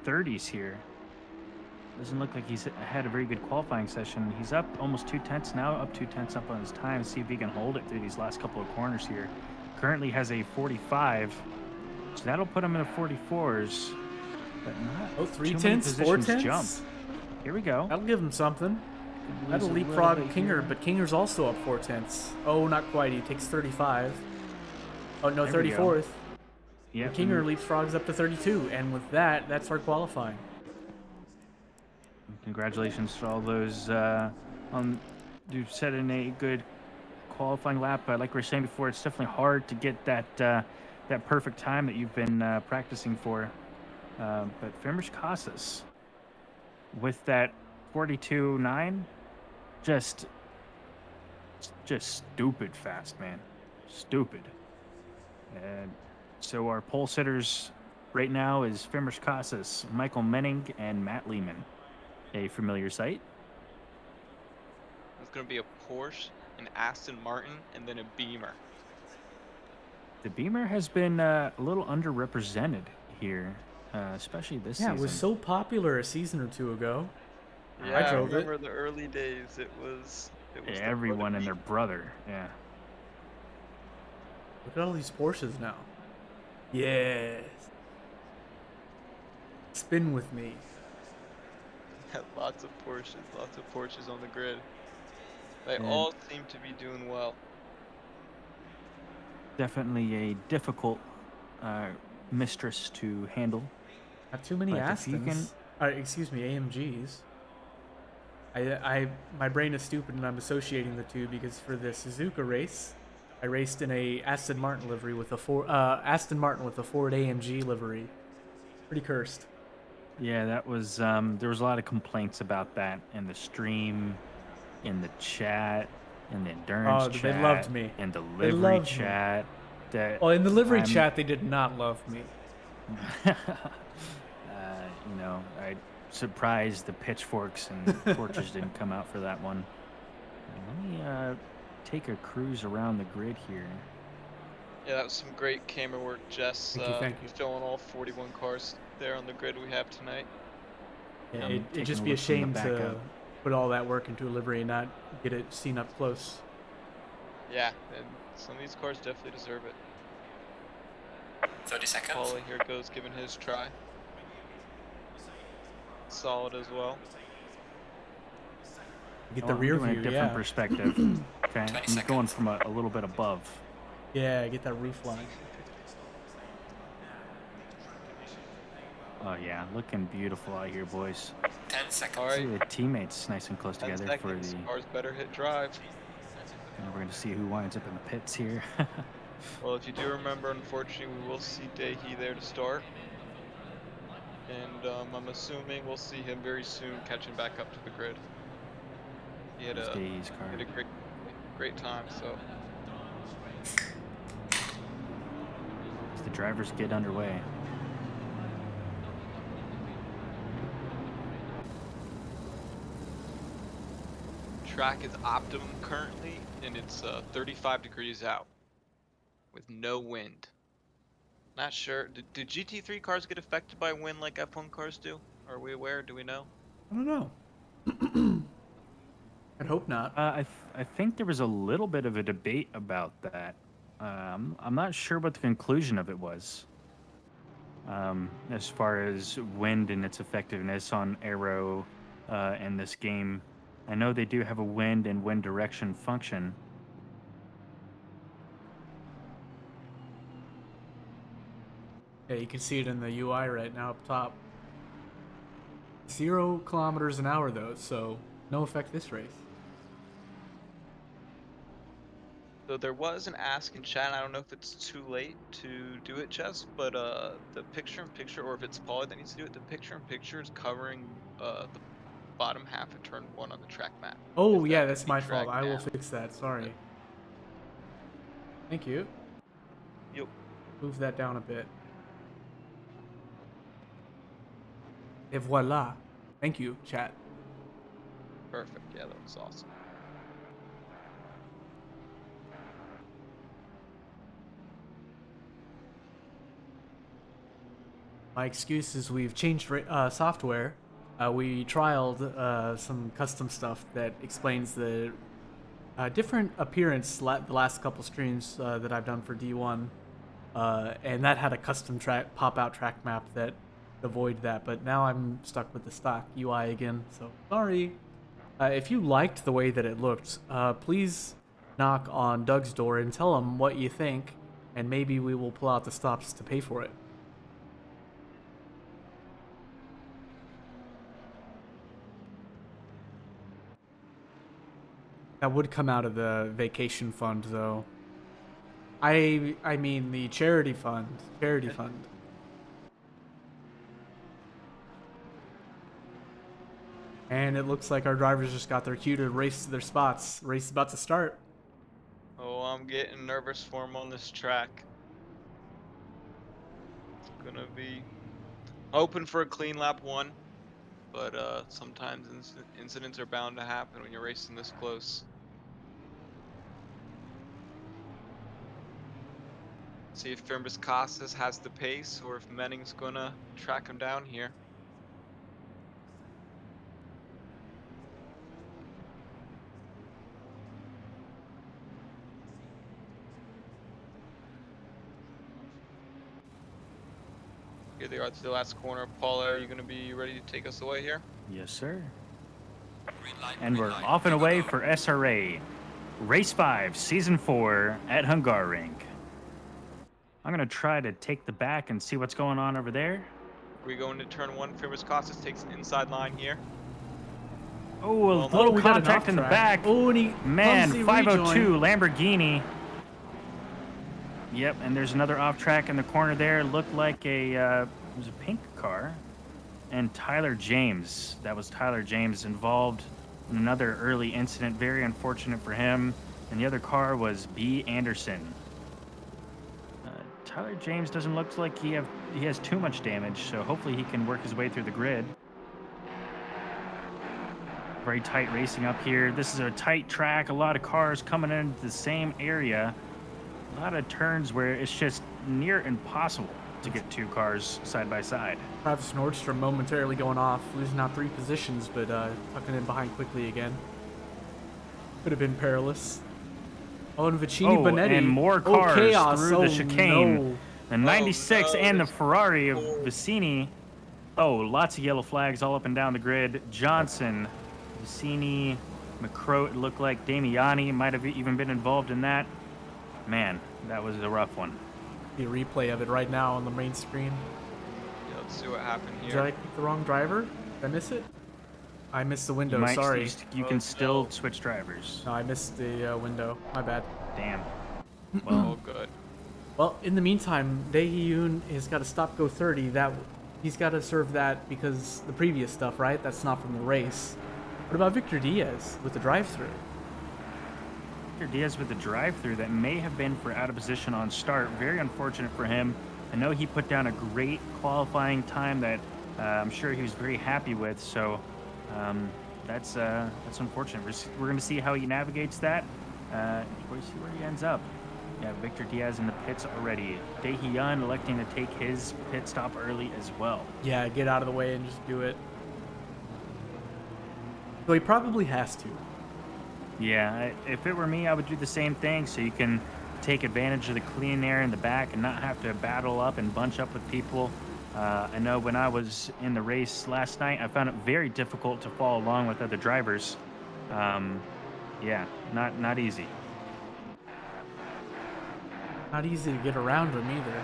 30s here. Doesn't look like he's had a very good qualifying session. He's up almost 2/10 now, up 2/10 up on his time. See if he can hold it through these last couple of corners here. Currently has a 45, so that'll put him in a 44s. But not
Oh,
too
3
many
tenths, 4
positions
tenths.
jump. Here we go.
That'll give him something.
Lose
That'll
a little
leapfrog
bit
Kinger,
here.
but Kinger's also up 4 tenths. Oh, not quite. He takes 35. Oh no,
There we go.
34th.
Yep,
Kinger leapfrogs up to 32, and with that, that's our qualifying.
Congratulations to all those on who set in a good qualifying lap. Like we were saying before, it's definitely hard to get that perfect time that you've been practicing for. But Femmers Casas with that 42.9, just just stupid fast, man. Stupid. And so our pole sitters right now is Femmers Casas, Michael Menning, and Matt Lehman. A familiar sight.
It's gonna be a Porsche, an Aston Martin, and then a Beamer.
The Beamer has been a little underrepresented here, especially this
Yeah,
season.
it was so popular a season or two ago.
Yeah,
I
I
drove it.
remember the early days. It was the
Everyone and their
Beamer.
brother. Yeah.
Look at all these Porsches now. Yes. Spin with me.
Lots of Porsches on the grid. They
And
all seem to be doing well.
definitely a difficult mistress to handle.
Not too many
But if you can,
Astons. Excuse me, AMGs. My brain is stupid and I'm associating the two because for the Suzuka race, I raced in a Aston Martin livery with a Ford AMG livery. Pretty cursed.
yeah, that was there was a lot of complaints about that in the stream, in the chat, in the endurance
Oh, they
chat,
loved me.
in the
They
livery
loved me.
chat. That
Well, in the livery
I'm,
chat, they did not love me.
I surprised the pitchforks and torches didn't come out for that one. Let me take a cruise around the grid here.
Yeah, that was some great camera work, Jess.
Thank you.
Showing all 41 cars there on the grid we have tonight.
Yeah,
I'm
it'd
taking
just
a
be a
look from the
shame
back
to
up.
put all that work into a livery and not get it seen up close.
Yeah, and some of these cars definitely deserve it.
30 seconds.
Paulie here goes giving his try. Solid as well.
Get
Oh,
the
I'm
rear
doing a
view,
different
yeah.
perspective. Okay,
20
I'm going
seconds.
from a little bit above.
Yeah, get that roof line.
Oh yeah, looking beautiful out here, boys.
10 seconds.
All right,
See the teammates nice and close
10
together for
seconds.
the.
Cars better hit drive.
We're going to see who winds up in the pits here.
Well, if you do remember, unfortunately, we will see Dahi there to start. And I'm assuming we'll see him very soon catching back up to the grid. He had
There's
a
Day's car.
great time, so
As the drivers get underway.
track is optimum currently, and it's 35 degrees out with no wind. Not sure. Did GT3 cars get affected by wind like F1 cars do? Are we aware? Do we know?
I don't know. I'd hope not.
I think there was a little bit of a debate about that. I'm not sure what the conclusion of it was. As far as wind and its effectiveness on aero in this game, I know they do have a wind and wind direction function.
Yeah, you can see it in the UI right now up top. 0 kilometers an hour though, so no effect this race.
So there was an ask in chat. I don't know if it's too late to do it, Jess, but the picture-in-picture, or if it's Paulie that needs to do it, the picture-in-picture is covering the bottom half of turn 1 on the track map.
Oh
If
yeah,
that
that's
could be
my fault.
dragged
I will
down.
fix that. Sorry. Thank you.
Yep.
Move that down a bit. Et voila. Thank you, chat.
Perfect. Yeah, that was awesome.
My excuse is we've changed software. We trialed some custom stuff that explains the different appearance the last couple streams that I've done for D1. And that had a custom pop-out track map that avoided that, but now I'm stuck with the stock UI again, so sorry. If you liked the way that it looked, please knock on Doug's door and tell him what you think, and maybe we will pull out the stops to pay for it. That would come out of the vacation fund, though. I mean the charity fund. Charity fund. And it looks like our drivers just got their cue to race to their spots. Race is about to start.
Oh, I'm getting nervous for him on this track. It's gonna be hoping for a clean lap 1, but sometimes incidents are bound to happen when you're racing this close. See if Firmus Casas has the pace or if Menning's gonna track him down here. Here they are to the last corner. Paula, are you gonna be ready to take us away here?
Yes, sir.
Green light,
And
green
we're
light.
off and
Go, go,
away
go.
for SRA. Race 5, Season 4 at Hungaroring. I'm going to try to take the back and see what's going on over there.
We go into turn 1. Firmus Casas takes an inside line here.
Oh, a
Well,
little
we got an
contact in the
off
back.
track. Oh, and he
Man,
clumsy
502
rejoin.
Lamborghini. Yep, and there's another off track in the corner there. Looked like it was a pink car. And Tyler James. That was Tyler James involved in another early incident. Very unfortunate for him. And the other car was B. Anderson. Tyler James doesn't look like he has too much damage, so hopefully he can work his way through the grid. Very tight racing up here. This is a tight track, a lot of cars coming into the same area. A lot of turns where it's just near impossible to get 2 cars side by side.
Travis Nordstrom momentarily going off, losing out 3 positions, but tucking in behind quickly again. Could have been perilous. Oh, and Vicini Bonetti.
And more
Oh,
cars
chaos.
through
Oh,
the chicane.
no.
The 96
no,
and the
there's
Ferrari of
4.
Vicini. Oh, lots of yellow flags all up and down the grid. Johnson, Vicini, McCrow, it looked like Damiani might have even been involved in that. Man, that was a rough one.
The replay of it right now on the main screen.
Yeah, let's see what happened
Did
here.
I pick the wrong driver? Did I miss it? I missed the window,
You
sorry.
You
Oh,
can still
no.
switch drivers.
No, I missed the window. My bad.
Damn.
Oh,
Well,
good.
Well, in the meantime, Dae-Hyun has got to stop go 30. He's got to serve that because the previous stuff, right? That's not from the race. What about Victor Diaz with the drive-through?
Victor Diaz with the drive-through that may have been for out of position on start. Very unfortunate for him. I know he put down a great qualifying time that I'm sure he was very happy with. So that's unfortunate. We're going to see how he navigates that. We'll see where he ends up. Yeah, Victor Diaz in the pits already. Dae-Hyun electing to take his pit stop early as well.
Yeah, get out of the way and just do it. So he probably has to.
Yeah, if it were me, I would do the same thing so you can take advantage of the clean air in the back and not have to battle up and bunch up with people. I know when I was in the race last night, I found it very difficult to follow along with other drivers. Yeah, not easy.
Not easy to get around him either.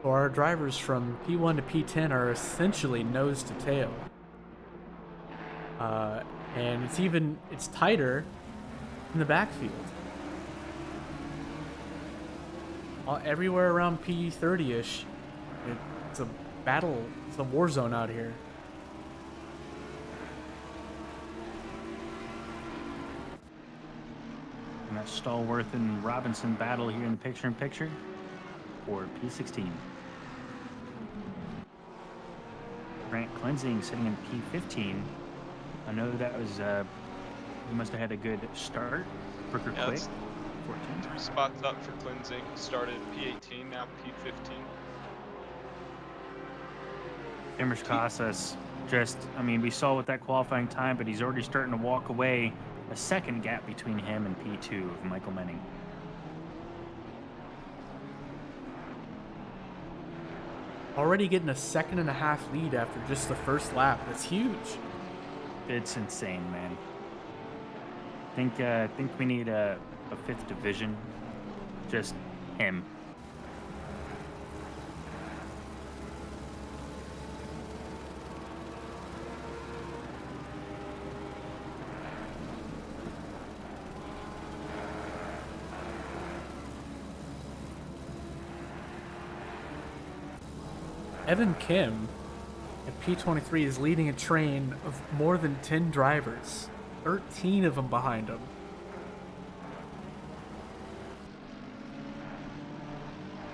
So our drivers from P1 to P10 are essentially nose to tail. And it's tighter in the backfield. Everywhere around P30-ish, it's a battle, it's a war zone out here.
And that Stallworth and Robinson battle here in the picture-in-picture for P16. Grant Cleansing sitting in P15. I know that was, he must have had a good start. Brooker
Yeah,
Quick,
it's
14.
3 spots up for cleansing. Started P18, now P15.
Firmus Casas we saw with that qualifying time, but he's already starting to walk away. A second gap between him and P2 of Michael Menning.
Already getting a 1.5 lead after just the first lap. That's huge.
It's insane, man. Think we need a fifth division. Just him.
Evan Kim at P23 is leading a train of more than 10 drivers, 13 of them behind him.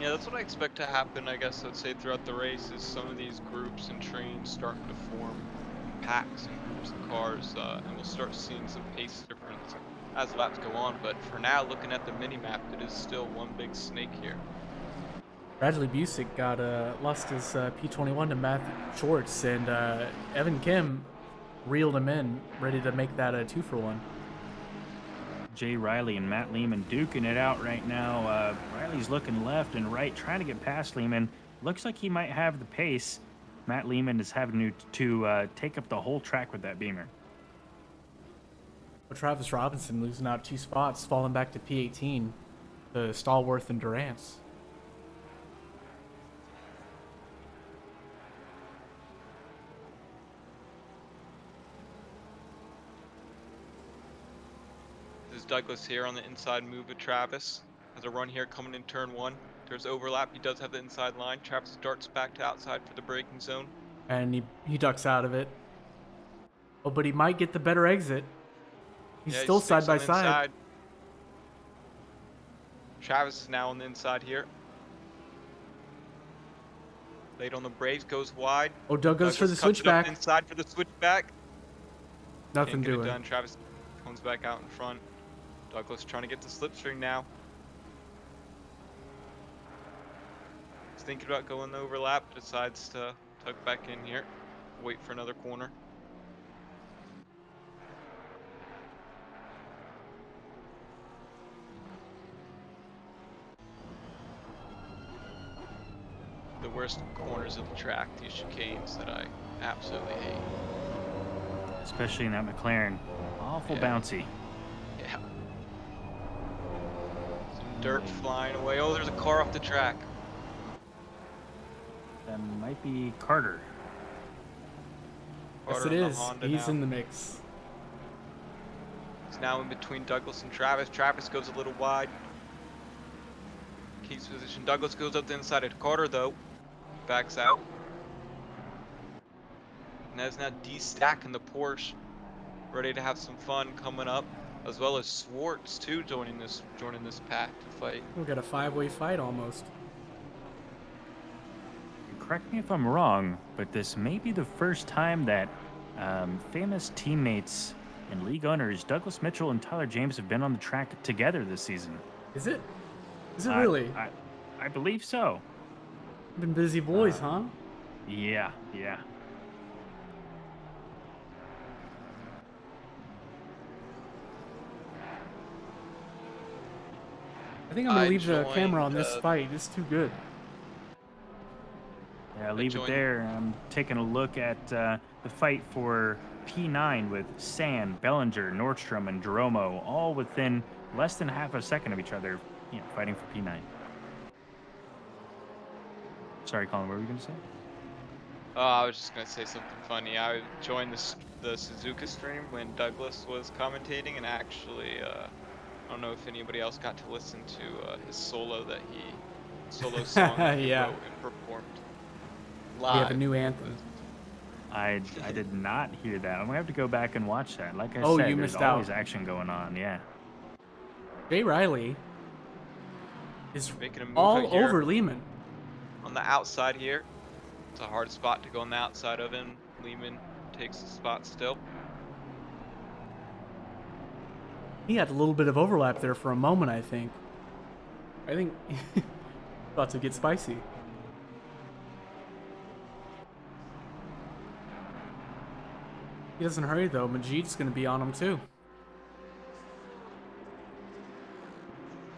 Yeah, that's what I expect to happen, I guess, I'd say throughout the race, is some of these groups and trains starting to form packs and groups of cars, and we'll start seeing some pace difference as laps go on. But for now, looking at the mini-map, it is still one big snake here.
Bradley Busick got lost his P21 to Matthew Schwartz, and Evan Kim reeled him in, ready to make that a 2-for-1.
Jay Riley and Matt Lehman duking it out right now. Riley's looking left and right, trying to get past Lehman. Looks like he might have the pace. Matt Lehman is having to take up the whole track with that Beamer.
But Travis Robinson losing out 2 spots, falling back to P18 to Stallworth and Durance.
This is Douglas here on the inside move of Travis. Has a run here coming in turn 1. There's overlap. He does have the inside line. Travis darts back to outside for the braking zone.
And he ducks out of it. Oh, but he might get the better exit. He's
Yeah, he
still
sticks
side by
on the
side.
inside. Travis is now on the inside here. Late on the brakes, goes wide.
Oh, Doug goes for the
Douglas cuts it up
switchback.
inside for the switchback.
Nothing
Can't get it
doing.
done. Travis comes back out in front. Douglas trying to get the slipstream now. He's thinking about going the overlap, decides to tuck back in here. Wait for another corner. The worst corners of the track, these chicanes that I absolutely hate.
Especially in that McLaren. Awful
Yeah.
bouncy.
Yeah. Some dirt flying away. Oh, there's a car off the track.
That might be Carter.
Yes,
Carter
it
in the
is.
Honda
He's
now.
in the mix.
He's now in between Douglas and Travis. Travis goes a little wide. Keeps position. Douglas goes up the inside of Carter though. Backs out. And that's now de-stacking the Porsche. Ready to have some fun coming up. As well as Swartz too joining this pack to fight.
We got a 5-way fight almost.
Correct me if I'm wrong, but this may be the first time that famous teammates and league owners Douglas Mitchell and Tyler James have been on the track together this season.
Is it? Is it really?
I believe so.
Been busy boys, huh?
Yeah.
I think I'm gonna
I
leave the camera on
joined,
this fight. It's too good.
Yeah, leave it
joined-
there. I'm taking a look at the fight for P9 with Sand, Bellinger, Nordstrom, and Jeromo, all within less than half a second of each other, fighting for P9. Sorry, Colin, what were you going to say?
Oh, I was just gonna say something funny. I joined the Suzuka stream when Douglas was commentating, and actually, I don't know if anybody else got to listen to his solo song that he
Yeah.
wrote and performed
We
live.
have a new anthem.
I did not hear that. I'm going to have to go back and watch that. Like I
Oh,
said,
you
there's
missed out.
always action going on, yeah.
Jay Riley is
Making a move
all
right here
over Lehman.
on the outside here. It's a hard spot to go on the outside of him. Lehman takes the spot still.
He had a little bit of overlap there for a moment, I think. About to get spicy. He doesn't hurry though. Majid's gonna be on him too.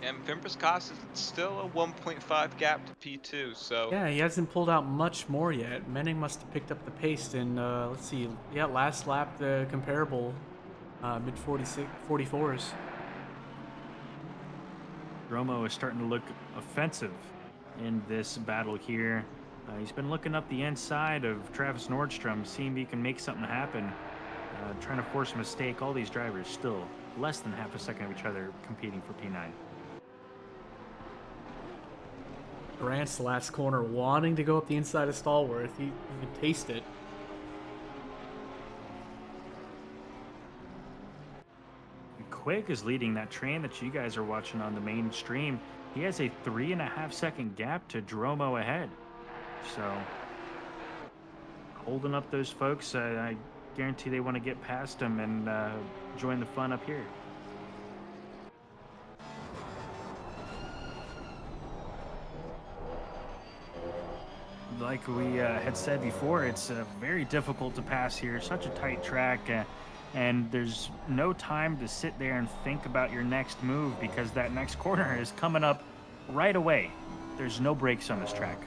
And Vimperskas is still a 1.5 gap to P2, so
Yeah, he hasn't pulled out much more yet. Menning must have picked up the pace in, let's see, yeah, last lap the comparable mid 44s.
Romo is starting to look offensive in this battle here. He's been looking up the inside of Travis Nordstrom, seeing if he can make something happen, trying to force a mistake. All these drivers still less than half a second of each other competing for P9.
Grant's last corner wanting to go up the inside of Stallworth. He can taste it.
Quig is leading that train that you guys are watching on the main stream. He has a 3.5 second gap to Dromo ahead. So, holding up those folks, I guarantee they want to get past him and join the fun up here. Like we had said before, it's very difficult to pass here. Such a tight track, and there's no time to sit there and think about your next move because that next corner is coming up right away. There's no brakes on this track.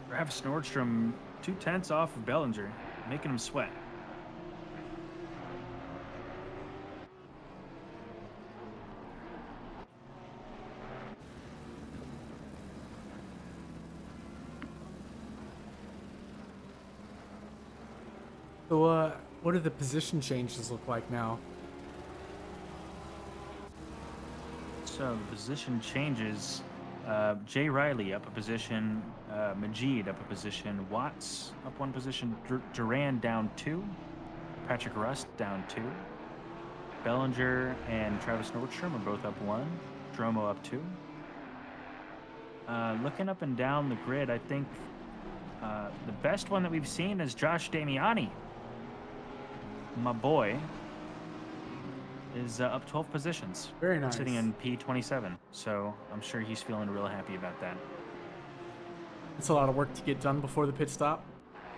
Travis Nordstrom 2/10 off of Bellinger, making him sweat.
So, what do the position changes look like now?
So the position changes. Jay Riley up a position, Majid up a position, Watts up one position, Duran down 2, Patrick Rust down 2, Bellinger and Travis Nordstrom are both up 1, Dromo up 2. Looking up and down the grid, I think the best one that we've seen is Josh Damiani. My boy is up 12 positions.
Very nice.
Sitting in P27. So I'm sure he's feeling real happy about that.
It's a lot of work to get done before the pit stop.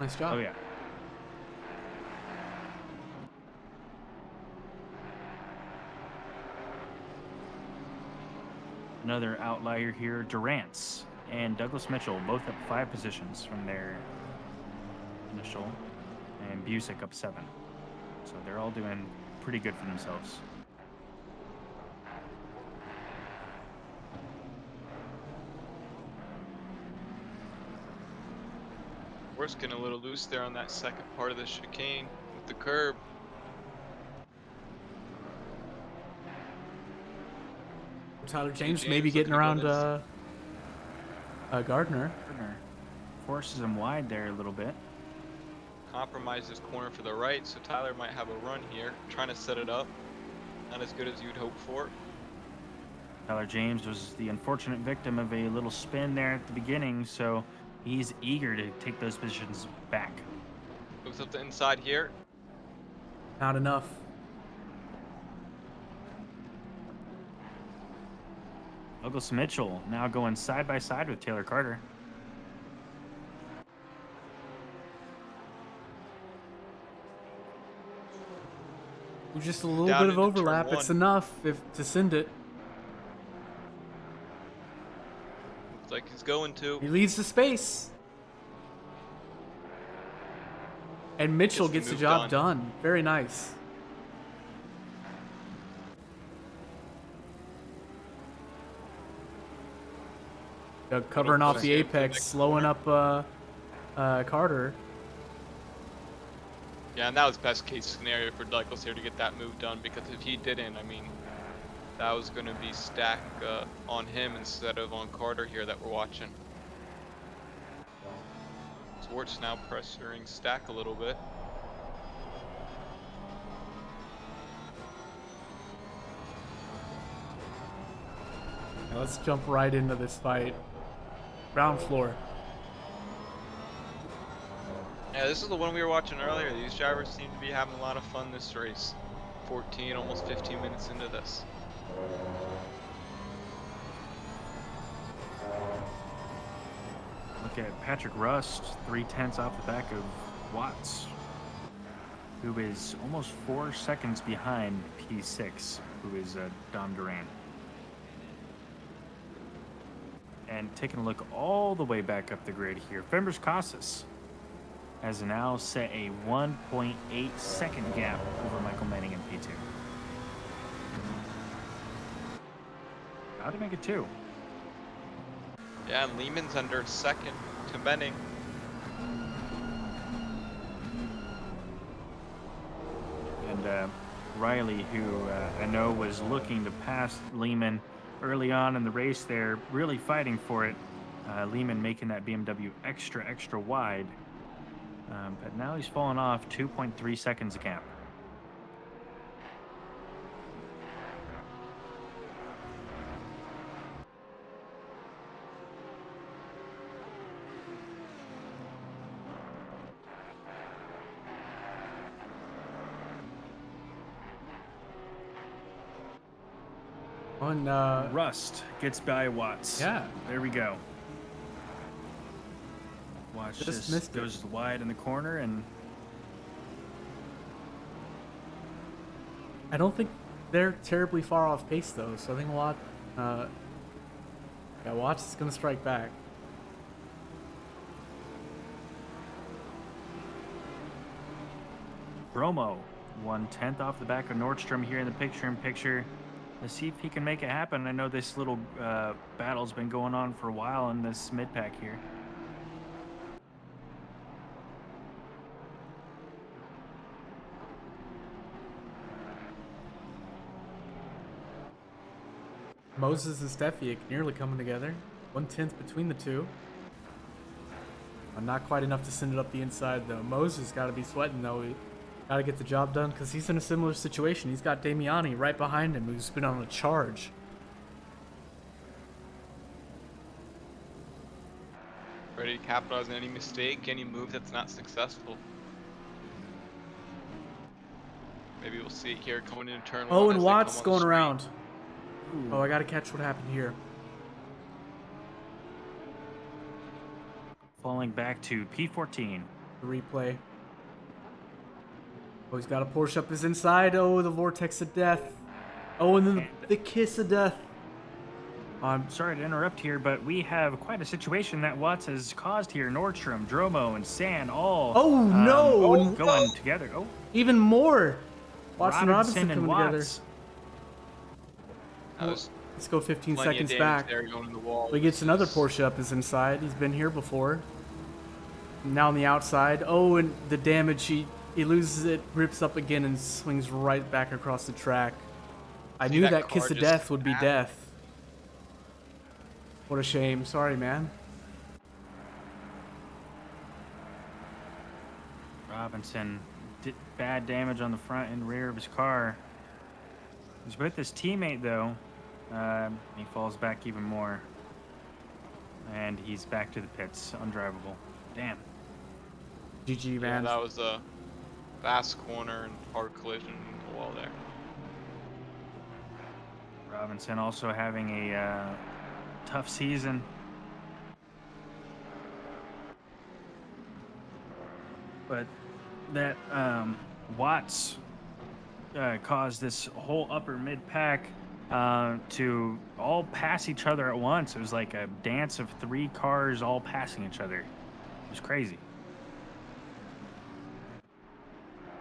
Nice job.
Oh, yeah. Another outlier here, Durant's and Douglas Mitchell, both up 5 positions from their initial, and Busick up 7. So they're all doing pretty good for themselves.
Horse getting a little loose there on that second part of the chicane with the curb.
Tyler James
James
maybe getting
looking to
around
go
Gardner.
Forces him wide there a little bit.
Compromise this corner for the right, so Tyler might have a run here, trying to set it up. Not as good as you'd hope for.
Tyler James was the unfortunate victim of a little spin there at the beginning, so he's eager to take those positions back.
Moves up the inside here.
Not enough.
Douglas Mitchell now going side by side with Taylor Carter.
With just a little
Down
bit of
into turn
overlap, it's
1.
enough to send it.
Looks like he's going to.
He leads the space. And Mitchell
Gets
gets
the
the
move
job done. Very nice. Doug covering off the apex, slowing up Carter.
Yeah, and that was best case scenario for Douglas here to get that move done, because if he didn't, I mean, that was going to be stack on him instead of on Carter here that we're watching. Swartz now pressuring Stack a little bit.
Now let's jump right into this fight. Ground floor.
Yeah, this is the one we were watching earlier. These drivers seem to be having a lot of fun this race. 14, almost 15 minutes into this.
Look at Patrick Rust, 3/10 off the back of Watts, who is almost 4 seconds behind P6, who is Dom Duran. And taking a look all the way back up the grid here, Fembers Casas has now set a 1.8 second gap over Michael Manning in P2. How to make it 2?
Yeah, and Lehman's under second to Benning.
And Riley, who I know was looking to pass Lehman early on in the race there, really fighting for it. Lehman making that BMW extra wide. But now he's fallen off 2.3 seconds a gap.
On
Rust gets by Watts.
yeah,
There we go. Watch
Just
this.
missed it.
Goes wide in the corner, and
I don't think they're terribly far off pace though, so I think Watts is gonna strike back.
Bromo 1/10 off the back of Nordstrom here in the picture-in-picture. Let's see if he can make it happen. I know this little battle's been going on for a while in this mid-pack here.
Moses and Stefiak nearly coming together. 1/10 between the two. Not quite enough to send it up the inside though. Moses got to be sweating though. He got to get the job done because he's in a similar situation. He's got Damiani right behind him who's been on a charge.
Ready to capitalize on any mistake, any move that's not successful. Maybe we'll see it here coming in turn
Oh,
one
and
as they
Watts
come on the
going
straight.
around. Oh, I got to catch what happened here.
Falling back to P14.
The replay. Oh, he's got a Porsche up his inside. Oh, the vortex of death. Oh, and then the kiss of death.
I'm sorry to interrupt here, but we have quite a situation that Watts has caused here. Nordstrom, Dromo, and San all
no!
going together. Oh,
Even more. Watson Robinson
and
coming together.
Watts.
That was
Let's go 15
plenty of
seconds
damage
back.
there going in the wall.
He gets another Porsche up his inside. He's been here before. Now on the outside. Oh, and the damage. He loses it, rips up again, and swings right back across the track. I
See
knew
that
that
car
kiss of
just
death would be
snap?
death. What a shame. Sorry, man.
Robinson did bad damage on the front and rear of his car. He's with his teammate though. He falls back even more, and he's back to the pits, undrivable. Damn.
GG,
Yeah,
man.
that was a fast corner and hard collision in the wall there.
Robinson also having a tough season. But that Watts caused this whole upper mid pack to all pass each other at once. It was like a dance of 3 cars all passing each other. It was crazy.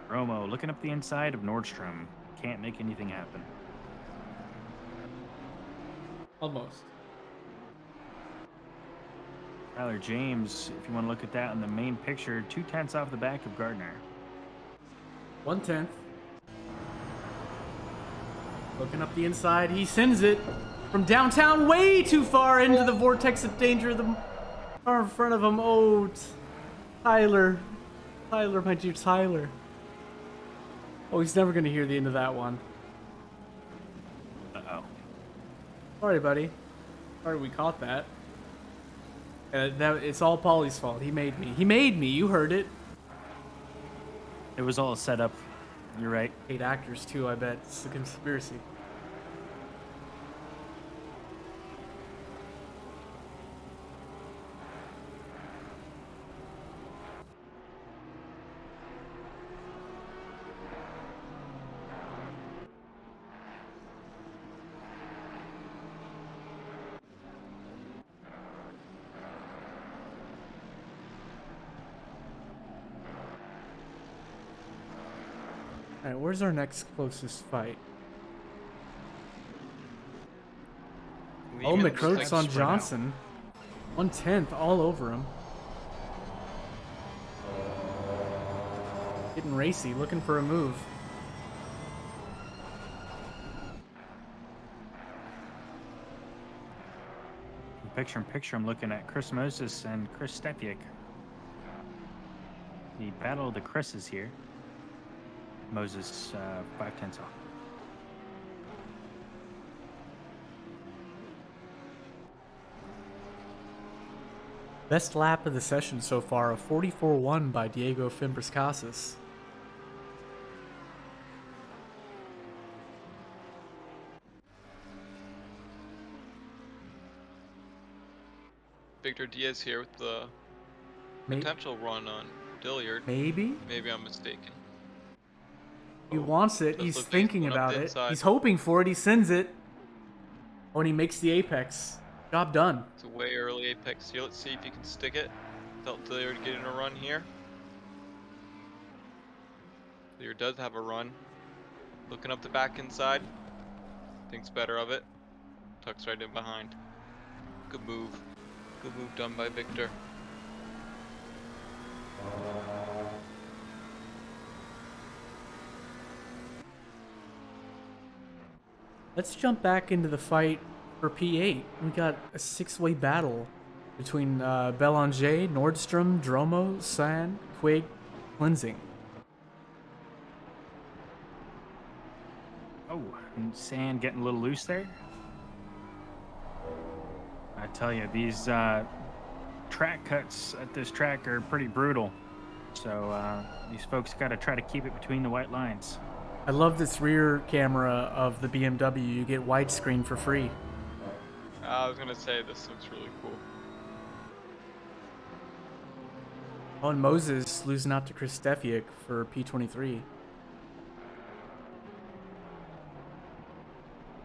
Romo looking up the inside of Nordstrom. Can't make anything happen.
Almost.
Tyler James, if you want to look at that in the main picture, 2/10 off the back of Gardner.
1/10. Looking up the inside, he sends it from downtown way too far into the vortex of danger. The car in front of him. Oh, Tyler. Tyler, my dear Tyler. Oh, he's never going to hear the end of that one.
Uh-oh.
Sorry, buddy. Sorry we caught that. It's all Paulie's fault. He made me. He made me. You heard it.
It was all set up. You're right.
8 actors, too, I bet. It's a conspiracy. All right, where's our next closest fight? Oh,
Lehman looks
McCroats on
spread out.
Johnson. 1/10 all over him. Getting racy, looking for a move.
Picture in picture, I'm looking at Chris Moses and Chris Stefik. The battle of the Chris's here. Moses 5/10 off.
Best lap of the session so far, a 44-1 by Diego Fimbriscasis.
Victor Diaz here with the potential run on Dilliard.
Maybe?
Maybe I'm mistaken.
He
Oh,
wants it.
does
He's
look like
thinking
one up
about
the
it.
inside.
He's hoping for it. He sends it. Oh, and he makes the apex. Job done.
It's a way early apex here. Let's see if he can stick it without Dilliard getting a run here. Dilliard does have a run. Looking up the back inside. Thinks better of it. Tucks right in behind. Good move. Good move done by Victor.
Let's jump back into the fight for P8. We got a 6-way battle between Belanger, Nordstrom, Dromo, San, Quig, Cleansing.
Oh, and Sand getting a little loose there. I tell you, these track cuts at this track are pretty brutal. So these folks got to try to keep it between the white lines.
I love this rear camera of the BMW. You get widescreen for free.
I was gonna say this looks really cool.
Oh, and Moses losing out to Chris Stefik for P23.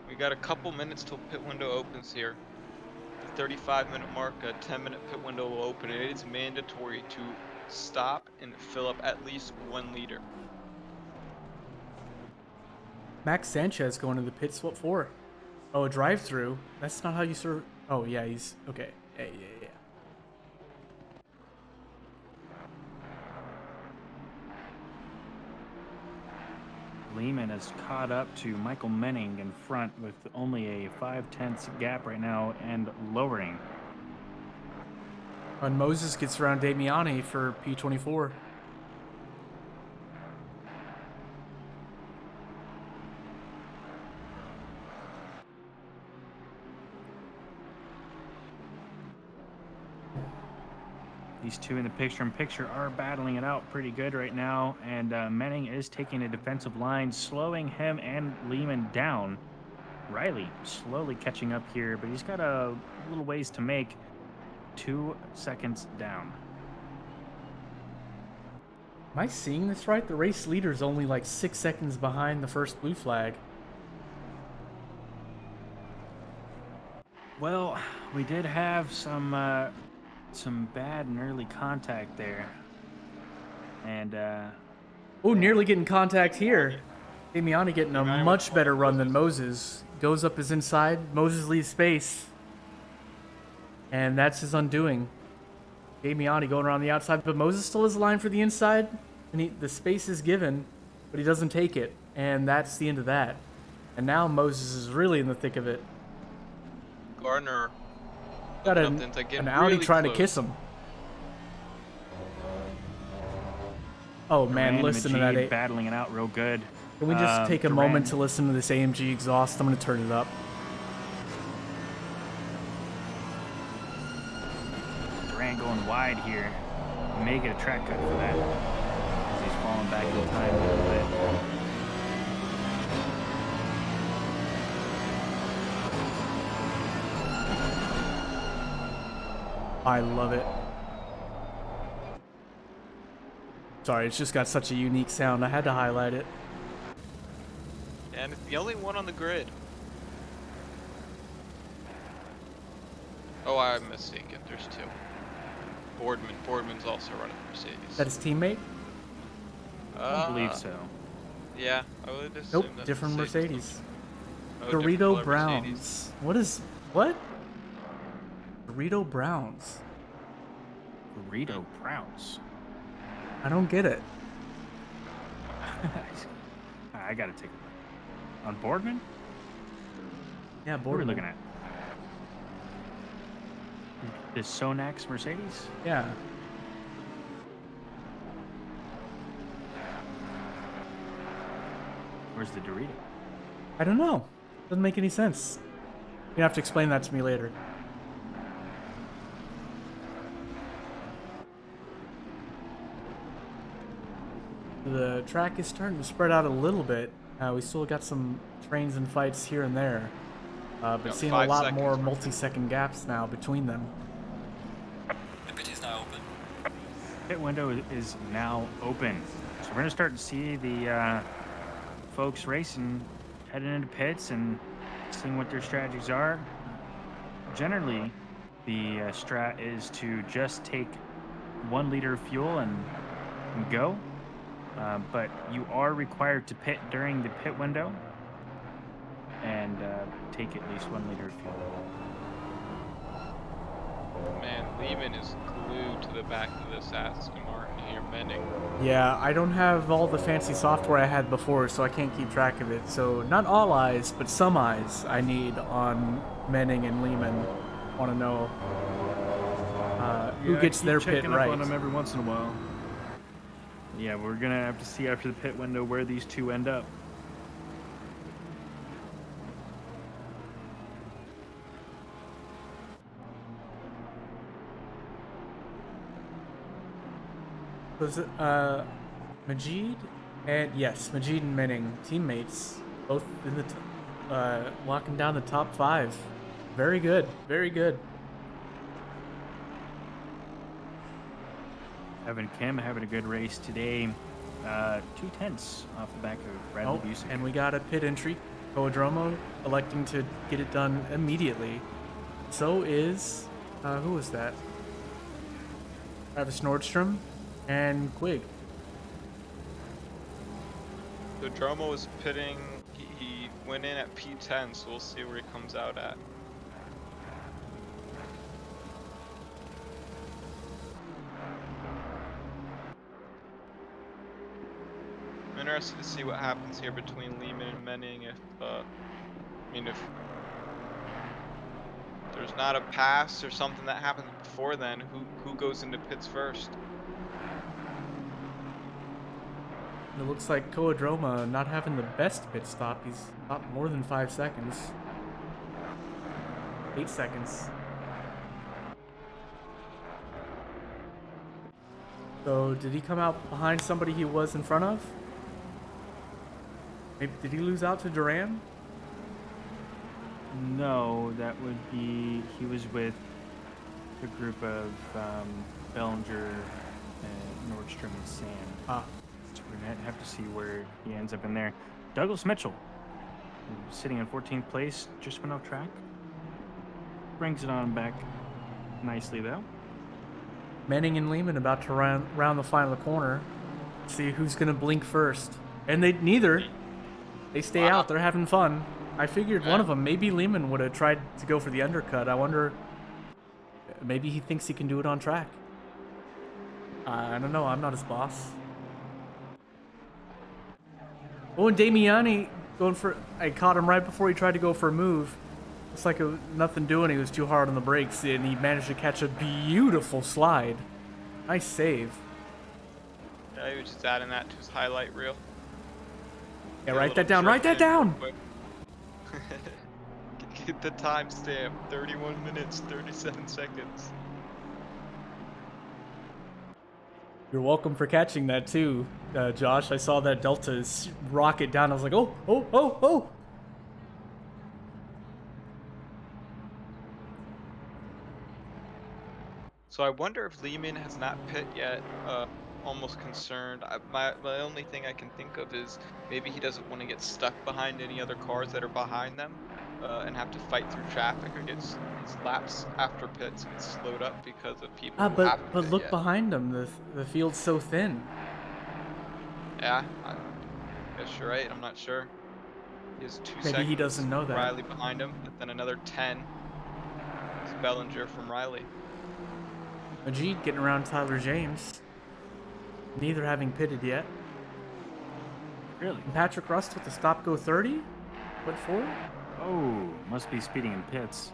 We got a couple minutes till pit window opens here. The 35-minute mark, a 10-minute pit window will open, and it is mandatory to stop and fill up at least 1 liter.
Max Sanchez going to the pits. What for? Oh, a drive-through. That's not how you serve. Oh, yeah, he's okay. Yeah.
Lehman has caught up to Michael Menning in front with only a 5/10 gap right now and lowering.
And Moses gets around Damiani for P24.
These two in the picture-in-picture are battling it out pretty good right now, and Menning is taking a defensive line, slowing him and Lehman down. Riley slowly catching up here, but he's got a little ways to make. 2 seconds down.
Am I seeing this right? The race leader's only like 6 seconds behind the first blue flag.
Well, we did have some bad and early contact there, and
Oh, nearly getting contact here. Damiani getting a much better run than Moses. Goes up his inside. Moses leaves space. And that's his undoing. Damiani going around the outside, but Moses still has a line for the inside. And the space is given, but he doesn't take it. And that's the end of that. And now Moses is really in the thick of it.
Gardner
Got
looking up the inside,
an
getting
Audi
really
trying
close.
to kiss him. Oh man,
Duran
listen to
Majid
that.
battling it out real good.
Can we just take a
Duran-
moment to listen to this AMG exhaust? I'm going to turn it up.
Duran going wide here. He may get a track cut for that, as he's falling back in time a little bit.
I love it. Sorry, it's just got such a unique sound. I had to highlight it.
And it's the only one on the grid. Oh, I'm mistaken. There's 2. Boardman's also running Mercedes.
Is that his teammate?
I believe so.
Yeah, I would assume
Nope,
that
different Mercedes.
Oh, different
Dorito
color Mercedes.
Browns. What? Dorito Browns.
Burrito Browns.
I don't get it.
I gotta take a look. On Boardman?
Yeah,
What are we
Boardman.
looking at? The Sonax Mercedes?
Yeah.
Where's the Dorito?
I don't know. Doesn't make any sense. You have to explain that to me later. The track is starting to spread out a little bit. We still got some trains and fights here and there. But
Got
seeing a
5
lot
seconds
more
worth.
multi-second gaps now between them.
The pit is now open.
Pit window is now open. So we're going to start to see the folks racing, heading into pits and seeing what their strategies are. Generally, the strat is to just take 1 liter of fuel and go. But you are required to pit during the pit window and take at least 1 liter of fuel.
Man, Lehman is glued to the back of this Aston Martin here, Menning.
Yeah, I don't have all the fancy software I had before, so I can't keep track of it. So not all eyes, but some eyes I need on Menning and Lehman. Want to know who gets their pit right.
On them every once in a while. Yeah, we're gonna have to see after the pit window where these two end up.
Was it Majid and Majid and Menning, teammates, both in the locking down the top 5. Very good, very good.
Evan Kim having a good race today. 2/10 off the back of Bradley Busick.
And we got a pit entry. Koadromo electing to get it done immediately. So is who was that? Travis Nordstrom and Quig.
So Dromo was pitting, he went in at P10, so we'll see where he comes out at. I'm interested to see what happens here between Lehman and Menning if there's not a pass or something that happens before then, who goes into pits first?
It looks like Koadroma not having the best pit stop. He's not more than 5 seconds. 8 seconds. So did he come out behind somebody he was in front of? Maybe, did he lose out to Duran?
No, that would be, he was with a group of Bellinger and Nordstrom and Sand. So we're going to have to see where he ends up in there. Douglas Mitchell, sitting in 14th place, just went off track. Brings it on back nicely, though.
Menning and Lehman about to round the final corner. See who's going to blink first. And neither. They stay out. They're having fun. I figured one of them, maybe Lehman would have tried to go for the undercut. I wonder, maybe he thinks he can do it on track. I don't know. I'm not his boss. Oh, and Damiani going for... I caught him right before he tried to go for a move. It's like nothing doing. He was too hard on the brakes, and he managed to catch a beautiful slide. Nice save.
Yeah, he was just adding that to his highlight reel.
Yeah, write that down. Write that down!
Get the timestamp. 31 minutes, 37 seconds.
You're welcome for catching that too, Josh. I saw that Delta rocket down. I was like, oh, oh, oh, oh!
So I wonder if Lehman has not pit yet. Almost concerned. My only thing I can think of is maybe he doesn't want to get stuck behind any other cars that are behind them and have to fight through traffic or get his laps after pits get slowed up because of people who haven't
But
pit
look
yet.
behind him. The field's so thin.
Yeah. Guess you're right. I'm not sure. He has 2
Maybe
seconds.
he doesn't know that.
Riley behind him, but then another 10. It's Bellinger from Riley.
Majid getting around Tyler James. Neither having pitted yet.
Really?
And Patrick Rust with the stop go 30? What for?
Oh, must be speeding in pits.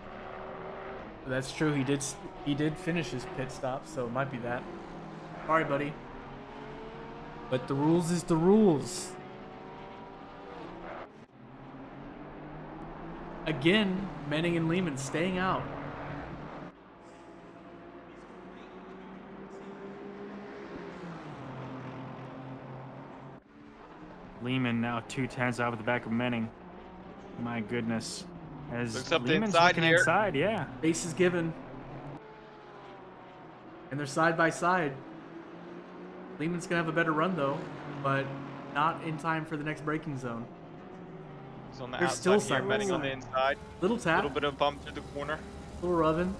That's true. He did finish his pit stop, so it might be that. Sorry, buddy. But the rules is the rules. Again, Manning and Lehman staying out.
Lehman now 2 tenths out of the back of Menning. My goodness. As
Looks up the
Lehman's
inside
looking
here.
inside, yeah.
Base is given. And they're side by side. Lehman's gonna have a better run though, but not in time for the next braking zone.
He's on the
They're
outside
still
here,
side by
Menning on
side.
the inside.
Little
A
tap,
little bit of bump through the corner.
little rubbing.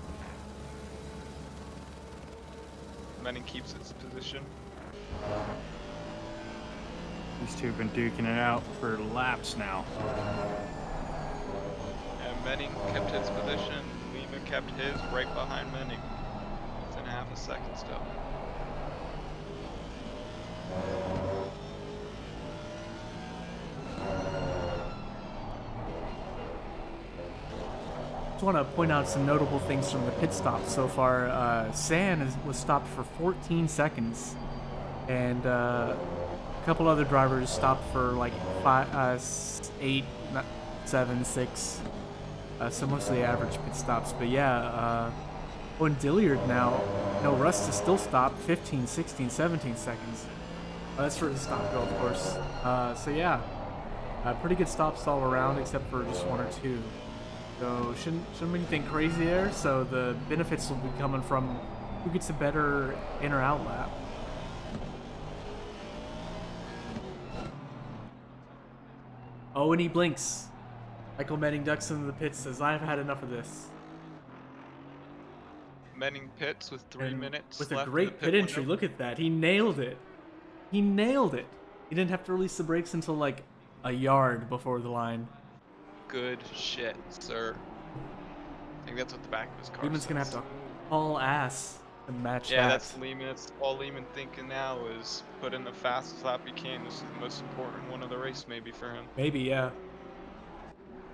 Menning keeps his position.
These two have been duking it out for laps now.
And Menning kept his position. Lehman kept his right behind Menning. Within half a second still.
Just want to point out some notable things from the pit stop so far. San was stopped for 14 seconds, and a couple other drivers stopped for like 8, 7, 6. So mostly average pit stops. But yeah, on Dilliard now, no, Rust is still stopped 15, 16, 17 seconds. That's for the stop go, of course. So yeah, pretty good stops all around, except for just 1 or 2. So shouldn't be anything crazy there. So the benefits will be coming from who gets a better in or out lap. Oh, and he blinks. Michael Menning ducks into the pits, says, "I've had enough of this."
Menning pits with 3
And
minutes
with a
left in
great
the
pit
pit
entry.
window.
Look at that. He nailed it. He nailed it. He didn't have to release the brakes until like a yard before the line.
Good shit, sir. I think that's what the back of his car
Lehman's gonna have
says.
to haul ass to match
Yeah,
that.
that's Lehman. That's all Lehman thinking now is put in the fastest lap he can. This is the most important one of the race maybe for him.
Maybe, yeah.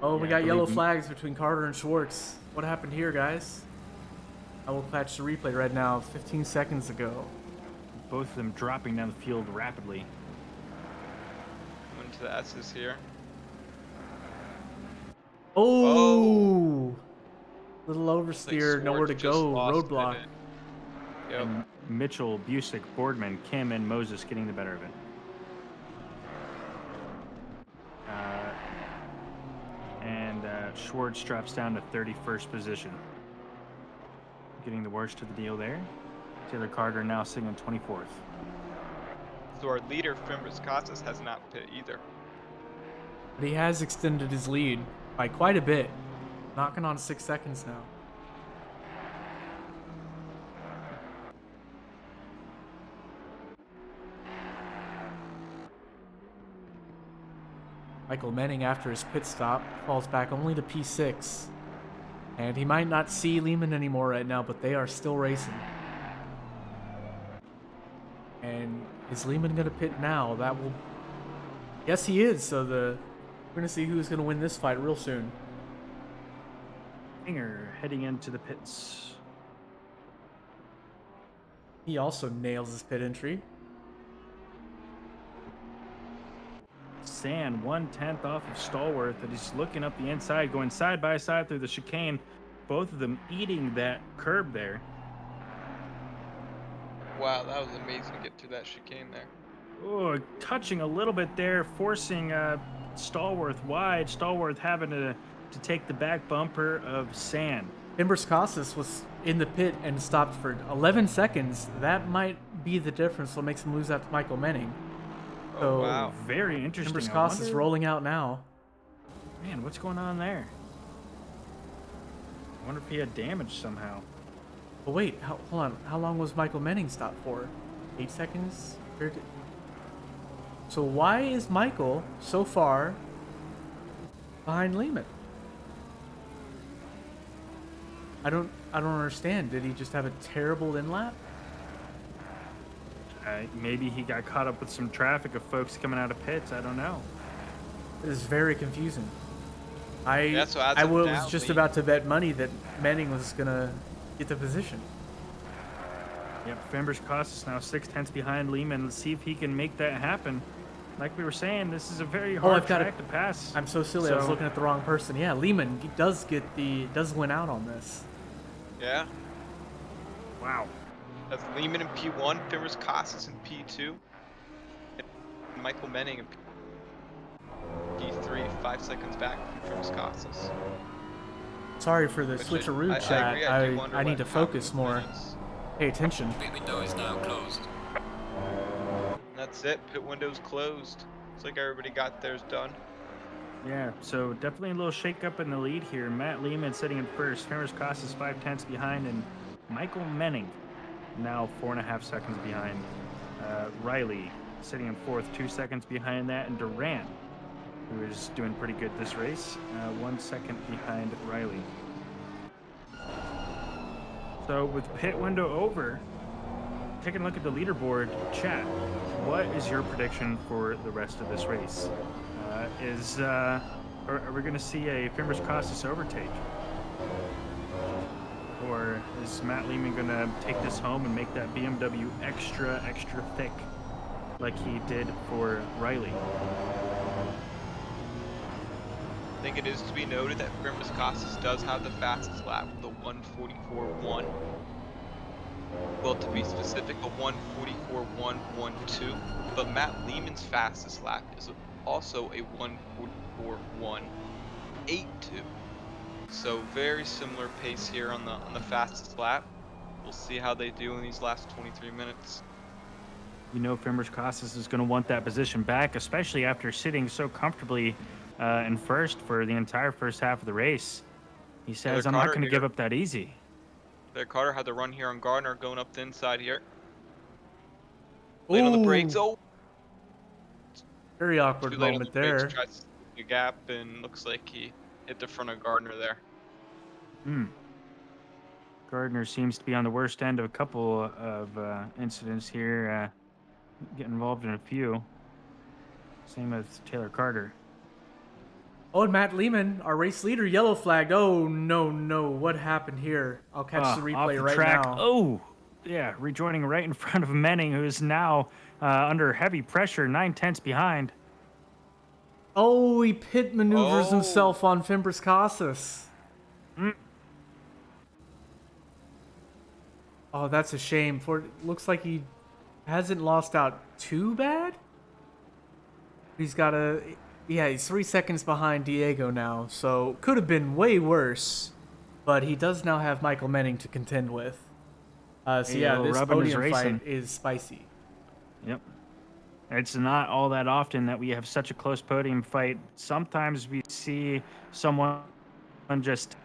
Oh, we
Yeah, I
got yellow
believe
flags between Carter and Schwartz. What happened here, guys? I will patch the replay right now, 15 seconds ago.
Both of them dropping down the field rapidly.
Coming to the S's here.
Oh! Little
Like
oversteer, nowhere to
Schwartz just
go,
lost
roadblock.
it. Yep.
And Mitchell, Busick, Boardman, Kim, and Moses getting the better of it. Schwartz drops down to 31st position. Getting the worst of the deal there. Taylor Carter now sitting in 24th.
So our leader, Fimbres Casas, has not pit either.
But he has extended his lead by quite a bit. Knocking on 6 seconds now. Michael Menning, after his pit stop, falls back only to P6. And he might not see Lehman anymore right now, but they are still racing. And is Lehman going to pit now? That will... Yes, he is. So we're going to see who's going to win this fight real soon.
Finger heading into the pits.
He also nails his pit entry.
San 1/10 off of Stallworth, and he's looking up the inside, going side by side through the chicane. Both of them eating that curb there.
Wow, that was amazing to get through that chicane there.
Oh, touching a little bit there, forcing Stallworth wide. Stallworth having to take the back bumper of San.
Fimbres Casas was in the pit and stopped for 11 seconds. That might be the difference what makes him lose out to Michael Menning. So,
wow.
Very interesting.
Fimbres
I
Casas
wonder-
rolling out now.
Man, what's going on there? I wonder if he had damage somehow.
But wait, hold on. How long was Michael Menning stopped for? 8 seconds? So why is Michael so far behind Lehman? I don't understand. Did he just have a terrible in-lap?
Maybe he got caught up with some traffic of folks coming out of pits. I don't know.
It is very confusing.
Yeah, so as
I
of
was
now,
just
Lee-
about to bet money that Manning was gonna get the position.
Yep, Fembers Cost is now 6 tenths behind Lehman. Let's see if he can make that happen. Like we were saying, this is a very hard
I've got
track to pass.
I'm so silly. I was looking at the wrong person. Yeah, Lehman does win out on this.
Yeah.
Wow.
That's Lehman in P1, Fimmers Casas in P2, and Michael Menning in P3, 5 seconds back from Fimmers Casas.
Sorry for the
Which
switcheroo
I
chat.
agree, I do wonder
I need
what
to
happened
focus
with
more.
Menning's.
Pay attention.
Pit window is now closed.
That's it. Pit window's closed. Looks like everybody got theirs done.
Yeah, so definitely a little shake-up in the lead here. Matt Lehman sitting in first. Fembers Cost is 5 tenths behind, and Michael Menning now 4.5 seconds behind. Riley sitting in fourth, 2 seconds behind that, and Durant, who is doing pretty good this race, 1 second behind Riley. So with pit window over, taking a look at the leaderboard, chat, what is your prediction for the rest of this race? Are we going to see a Fimbers Costas overtake? Or is Matt Lehman going to take this home and make that BMW extra thick like he did for Riley?
I think it is to be noted that Fimmers Casas does have the fastest lap with a 1:44.1. Well, to be specific, a 1:44.112. But Matt Lehman's fastest lap is also a 1:44.182. So very similar pace here on the fastest lap. We'll see how they do in these last 23 minutes.
You know, Fimbers Costas is going to want that position back, especially after sitting so comfortably in first for the entire first half of the race. He says, I'm not going to give up that easy.
There, Carter had the run here on Gardner going up the inside here. Late on the brakes. Oh,
Very awkward
too late on
moment
the brakes.
there.
Tries to stick a gap and looks like he hit the front of Gardner there.
Gardner seems to be on the worst end of a couple of incidents here, getting involved in a few. Same as Taylor Carter.
Oh, and Matt Lehman, our race leader, yellow flagged. Oh, no. What happened here? I'll catch the replay
off the
right
track.
now.
Oh, yeah, rejoining right in front of Menning, who is now under heavy pressure, 9 tenths behind.
Oh, he pit maneuvers
Oh.
himself on Fimbers Casas. Oh, that's a shame. Looks like he hasn't lost out too bad. He's 3 seconds behind Diego now, so could have been way worse. But he does now have Michael Menning to contend with. This podium fight is spicy.
Yep. It's not all that often that we have such a close podium fight. Sometimes we see someone just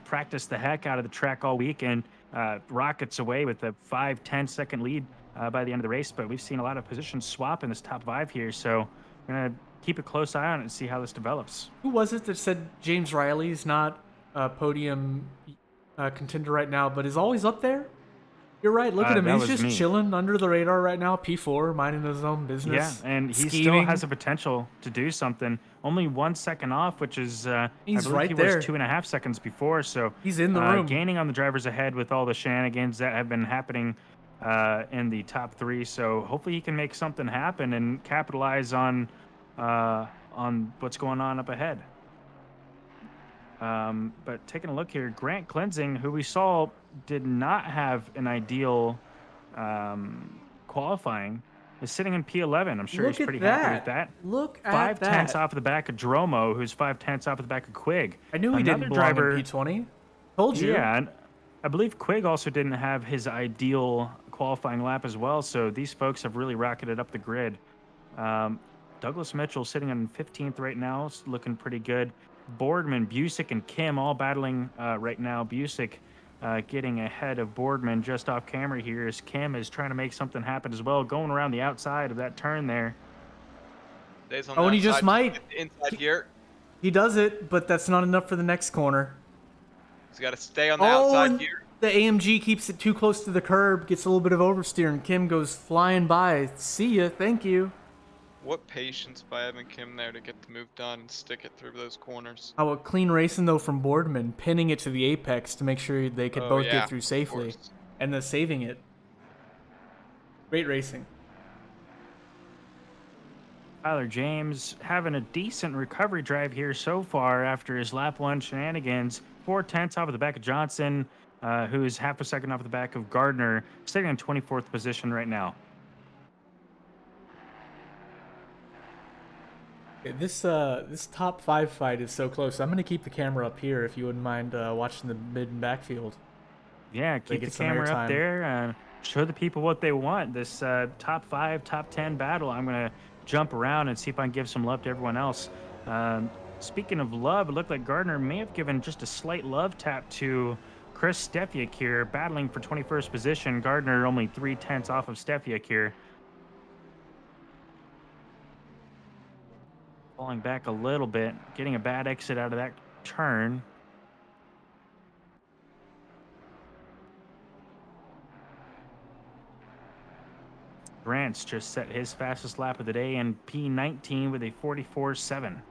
practice the heck out of the track all week and rockets away with a 5-10 second lead by the end of the race. But we've seen a lot of positions swap in this top 5 here. So we're going to keep a close eye on it and see how this develops.
Who was it that said James Riley's not a podium contender right now, but is always up there? You're right. Look at him. He's just chilling under the radar right now. P4, minding his own business.
Yeah, and he
scheming.
still has the potential to do something. Only 1 second off, which is
he's
I believe
right
he
there.
was 2.5 seconds before. So
he's in the room,
gaining on the drivers ahead with all the shenanigans that have been happening in the top 3. So hopefully he can make something happen and capitalize on what's going on up ahead. But taking a look here, Grant Cleansing, who we saw did not have an ideal qualifying, is sitting in P11. I'm sure he's pretty happy with that.
Look at
5
that.
tenths off of the back of Dromo, who's 5 tenths off of the back of Quigg.
I knew he didn't belong in P20. Told you.
Yeah, and I believe Quigg also didn't have his ideal qualifying lap as well, so these folks have really rocketed up the grid. Douglas Mitchell sitting in 15th right now, looking pretty good. Boardman, Busick, and Kim all battling right now. Busick getting ahead of Boardman just off camera here as Kim is trying to make something happen as well, going around the outside of that turn there.
Stays on
Oh,
the
and he just
outside,
might.
get the inside here.
He does it, but that's not enough for the next corner.
He's got to stay on the
Oh,
outside
and
here.
the AMG keeps it too close to the curb, gets a little bit of oversteer, and Kim goes flying by. See ya, thank you.
What patience by Evan Kim there to get the move done and stick it through those corners.
How about clean racing, though, from Boardman, pinning it to the apex to make sure they could
Oh,
both
yeah,
get through
of
safely,
course.
and then saving it. Great racing.
Tyler James having a decent recovery drive here so far after his lap 1 shenanigans. 4/10 off of the back of Johnson, who is half a second off the back of Gardner, sitting in 24th position right now.
This top 5 fight is so close. I'm gonna keep the camera up here if you wouldn't mind watching the mid and backfield.
Yeah,
They
keep the
get some
camera up
airtime.
there. Show the people what they want. This top 5, top 10 battle. I'm going to jump around and see if I can give some love to everyone else. Speaking of love, it looked like Gardner may have given just a slight love tap to Chris Steffiak here, battling for 21st position. Gardner only 3/10 off of Steffiak here. Falling back a little bit, getting a bad exit out of that turn. Grant's just set his fastest lap of the day in P19 with a 44.7.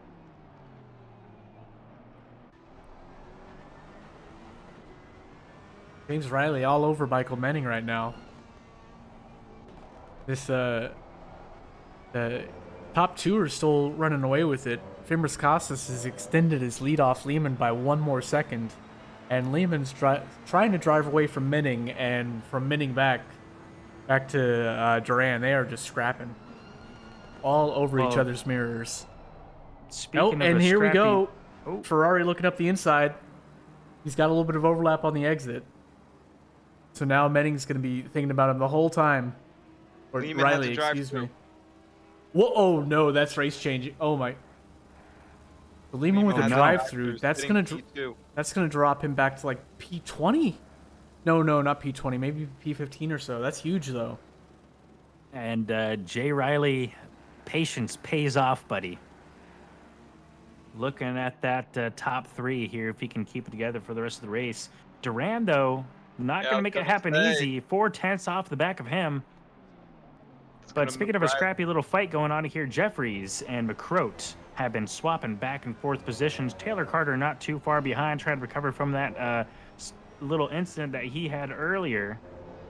James Riley all over Michael Menning right now. This the top 2 are still running away with it. Fimbres Casas has extended his lead off Lehman by 1 more second, and Lehman's trying to drive away from Menning, and from Menning back to Duran. They are just scrapping all over each
Well,
other's mirrors.
Speaking of
and
a
here we
scrappy,
go.
Oh,
Ferrari looking up the inside. He's got a little bit of overlap on the exit. So now Menning's going to be thinking about him the whole time. Or
Lehman had to
Riley,
drive
excuse
through.
me. Whoa, oh no, that's race changing. Oh my. Lehman with a
had to
drive-through.
drive through, sitting P2.
That's gonna drop him back to like P20. No, not P20. Maybe P15 or so. That's huge though.
and Jay Riley, patience pays off, buddy. Looking at that top 3 here, if he can keep it together for the rest of the race. Duran, though, not
Yeah,
going
I
to
was
make it
gonna
happen
say.
easy. 4/10 off the back of him.
It's
But
gonna
speaking of a
drive.
scrappy little fight going on here, Jeffries and McCroat have been swapping back and forth positions. Taylor Carter not too far behind, trying to recover from that little incident that he had earlier.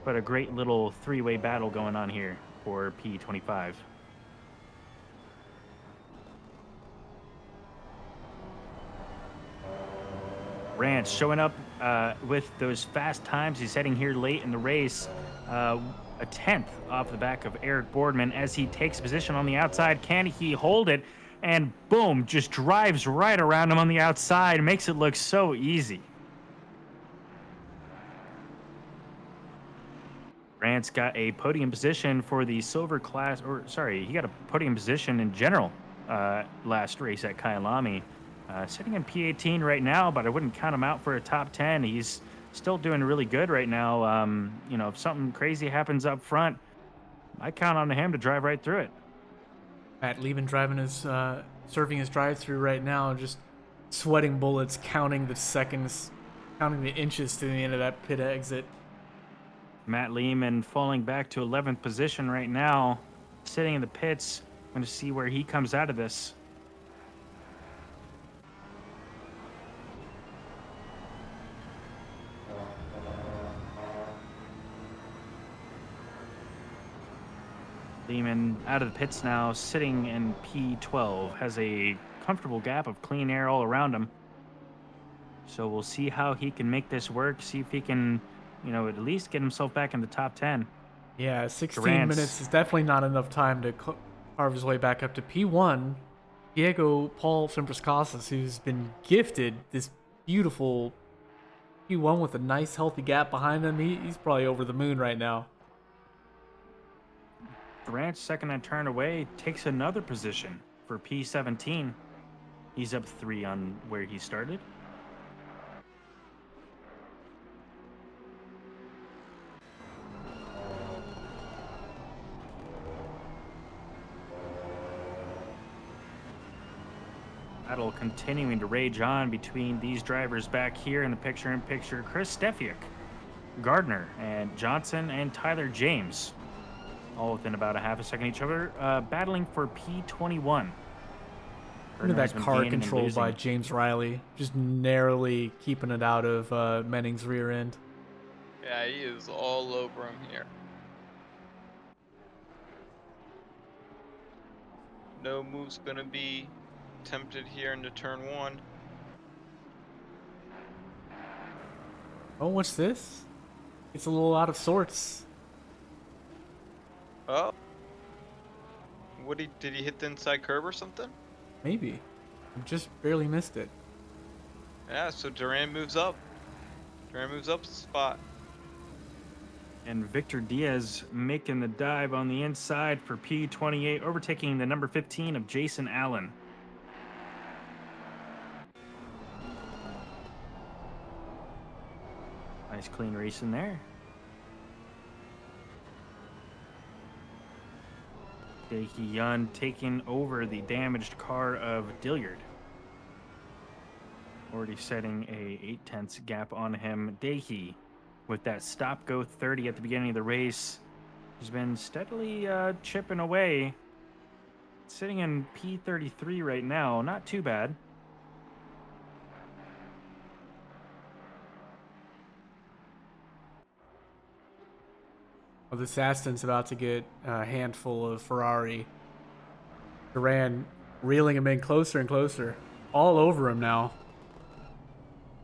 But a great little 3-way battle going on here for P25. Ranch showing up with those fast times. He's heading here late in the race. A 10th off the back of Eric Boardman as he takes position on the outside. Can he hold it? And boom, just drives right around him on the outside. Makes it look so easy. Grant's got a podium position for the silver class, or sorry, he got a podium position in general last race at Kyalami. Sitting in P18 right now, but I wouldn't count him out for a top 10. He's still doing really good right now. If something crazy happens up front, I count on him to drive right through it.
Matt Lehman driving his, serving his drive-through right now, just sweating bullets, counting the seconds, counting the inches to the end of that pit exit.
Matt Lehman falling back to 11th position right now, sitting in the pits. Going to see where he comes out of this. Lehman out of the pits now, sitting in P12, has a comfortable gap of clean air all around him. So we'll see how he can make this work, see if he can, at least get himself back in the top 10.
Yeah, 16
Durant's-
minutes is definitely not enough time to carve his way back up to P1. Diego Paul Fimbres Casas, who's been gifted this beautiful P1 with a nice healthy gap behind him, he's probably over the moon right now.
Durant's second and turn away takes another position for P17. He's up 3 on where he started. battle continuing to rage on between these drivers back here in the picture-in-picture. Chris Stefiak, Gardner, and Johnson and Tyler James, all within about a half a second each other, battling for P21.
Look at
Gardner has
that
been
car
gaining and
control by
losing.
James Riley, just narrowly keeping it out of Menning's rear end.
Yeah, he is all over him here. No move's gonna be attempted here into turn 1.
Oh, what's this? It's a little out of sorts.
Oh. Did he hit the inside curb or something?
Maybe. I just barely missed it.
Yeah, so Duran moves up. Duran moves up a spot.
And Victor Diaz making the dive on the inside for P28, overtaking the number 15 of Jason Allen. Nice clean race in there. Daehee Yun taking over the damaged car of Dilliard. Already setting a 0.8 gap on him. Daehee, with that stop-go 30 at the beginning of the race, has been steadily chipping away. Sitting in P33 right now, not too bad.
Well, this Aston's about to get a handful of Ferrari. Duran reeling him in closer and closer. All over him now.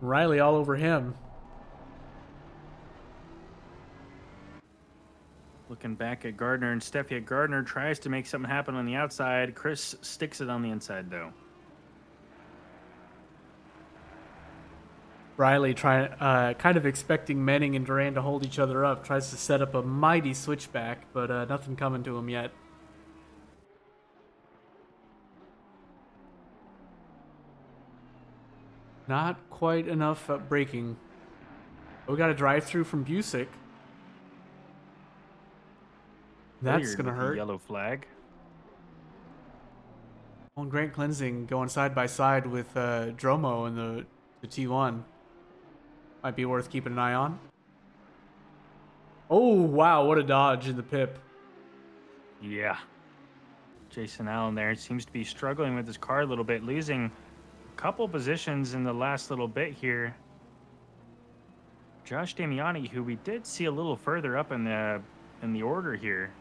Riley all over him.
Looking back at Gardner and Stefiak. Gardner tries to make something happen on the outside. Chris sticks it on the inside, though.
Riley kind of expecting Menning and Duran to hold each other up. Tries to set up a mighty switchback, but nothing coming to him yet. Not quite enough braking. We got a drive-through from Busick. That's
Hilliard
gonna
with the
hurt.
yellow flag.
Oh, and Grant Cleansing going side by side with Dromo in the T1. Might be worth keeping an eye on. Oh, wow, what a dodge in the pip.
Yeah. Jason Allen there seems to be struggling with his car a little bit, losing a couple positions in the last little bit here. Josh Damiani, who we did see a little further up in the order here,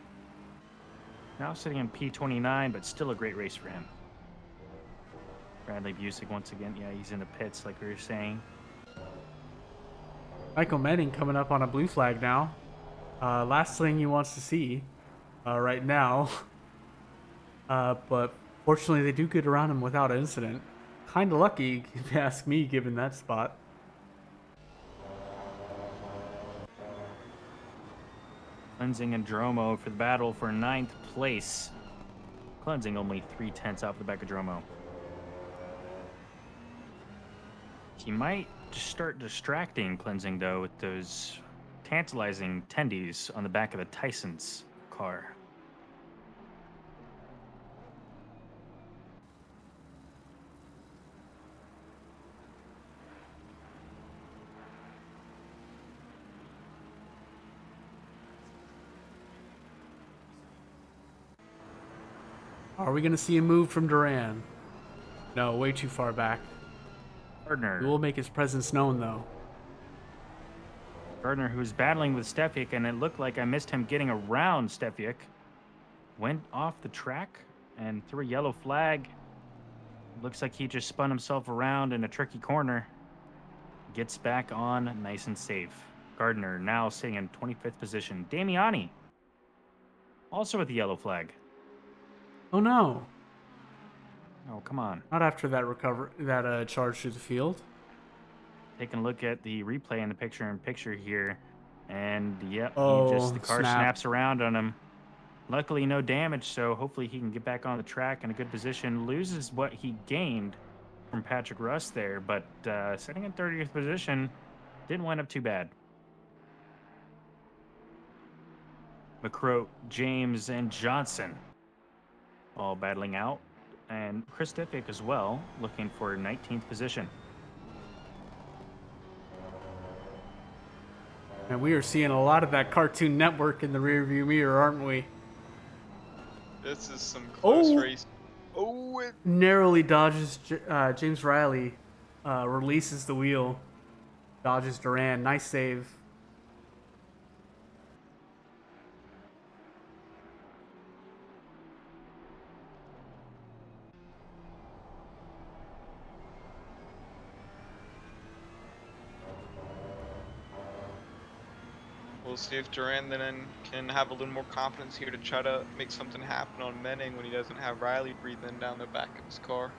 now sitting in P29, but still a great race for him. Bradley Busick once again, yeah, he's in the pits like we were saying.
Michael Menning coming up on a blue flag now. Last thing he wants to see right now. But fortunately, they do get around him without incident. Kind of lucky, if you ask me, given that spot.
Cleansing and Dromo for the battle for 9th place. Cleansing only 0.3 off the back of Dromo. He might just start distracting Cleansing, though, with those tantalizing tendies on the back of the Tyson's car.
Are we going to see a move from Duran? No, way too far back.
Gardner.
He will make his presence known, though.
Gardner, who's battling with Stefiak, and it looked like I missed him getting around Stefiak, went off the track and threw a yellow flag. Looks like he just spun himself around in a tricky corner. Gets back on nice and safe. Gardner now sitting in 25th position. Damiani, also with the yellow flag.
Oh no.
Oh, come on.
Not after that charge through the field.
Taking a look at the replay in the picture here. And yep,
Oh,
the car
snap.
snaps around on him. Luckily, no damage, so hopefully he can get back on the track in a good position. Loses what he gained from Patrick Russ there, but sitting in 30th position, didn't wind up too bad. McCroat, James, and Johnson all battling out And Chris Stefik as well, looking for 19th position.
And we are seeing a lot of that Cartoon Network in the rearview mirror, aren't we?
This is some close
Oh!
race. Oh, it
Narrowly dodges James Riley, releases the wheel, dodges Duran. Nice save.
We'll see if Duran then can have a little more confidence here to try to make something happen on Menning when he doesn't have Riley breathing down the back of his car.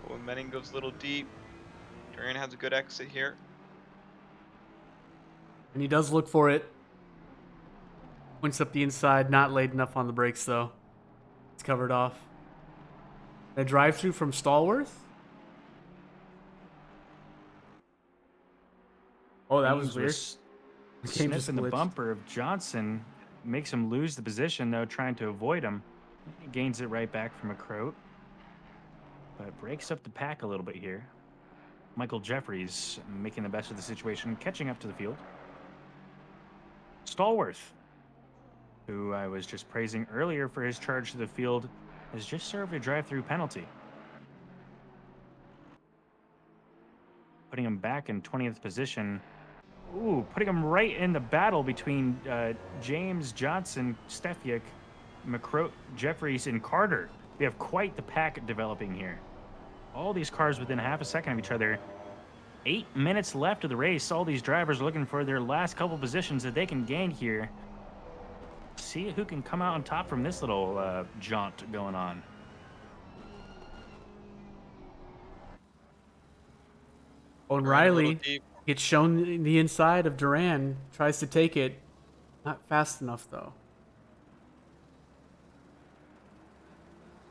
But when Menning goes a little deep, Duran has a good exit here.
And he does look for it. Points up the inside, not laid enough on the brakes though. It's covered off. A drive through from Stallworth? Oh, that was weird. The game just
Sniffing the
glitched.
bumper of Johnson makes him lose the position, though, trying to avoid him. He gains it right back from McCroat, but breaks up the pack a little bit here. Michael Jeffries making the best of the situation, catching up to the field. Stallworth, who I was just praising earlier for his charge to the field, has just served a drive-through penalty, putting him back in 20th position. Ooh, putting him right in the battle between James, Johnson, Stefik, McCroat, Jeffries, and Carter. We have quite the pack developing here. All these cars within half a second of each other. 8 minutes left of the race. All these drivers are looking for their last couple positions that they can gain here. See who can come out on top from this little jaunt going on.
Oh, and
Duran a little
Riley
deep.
gets shown the inside of Duran, tries to take it. Not fast enough though.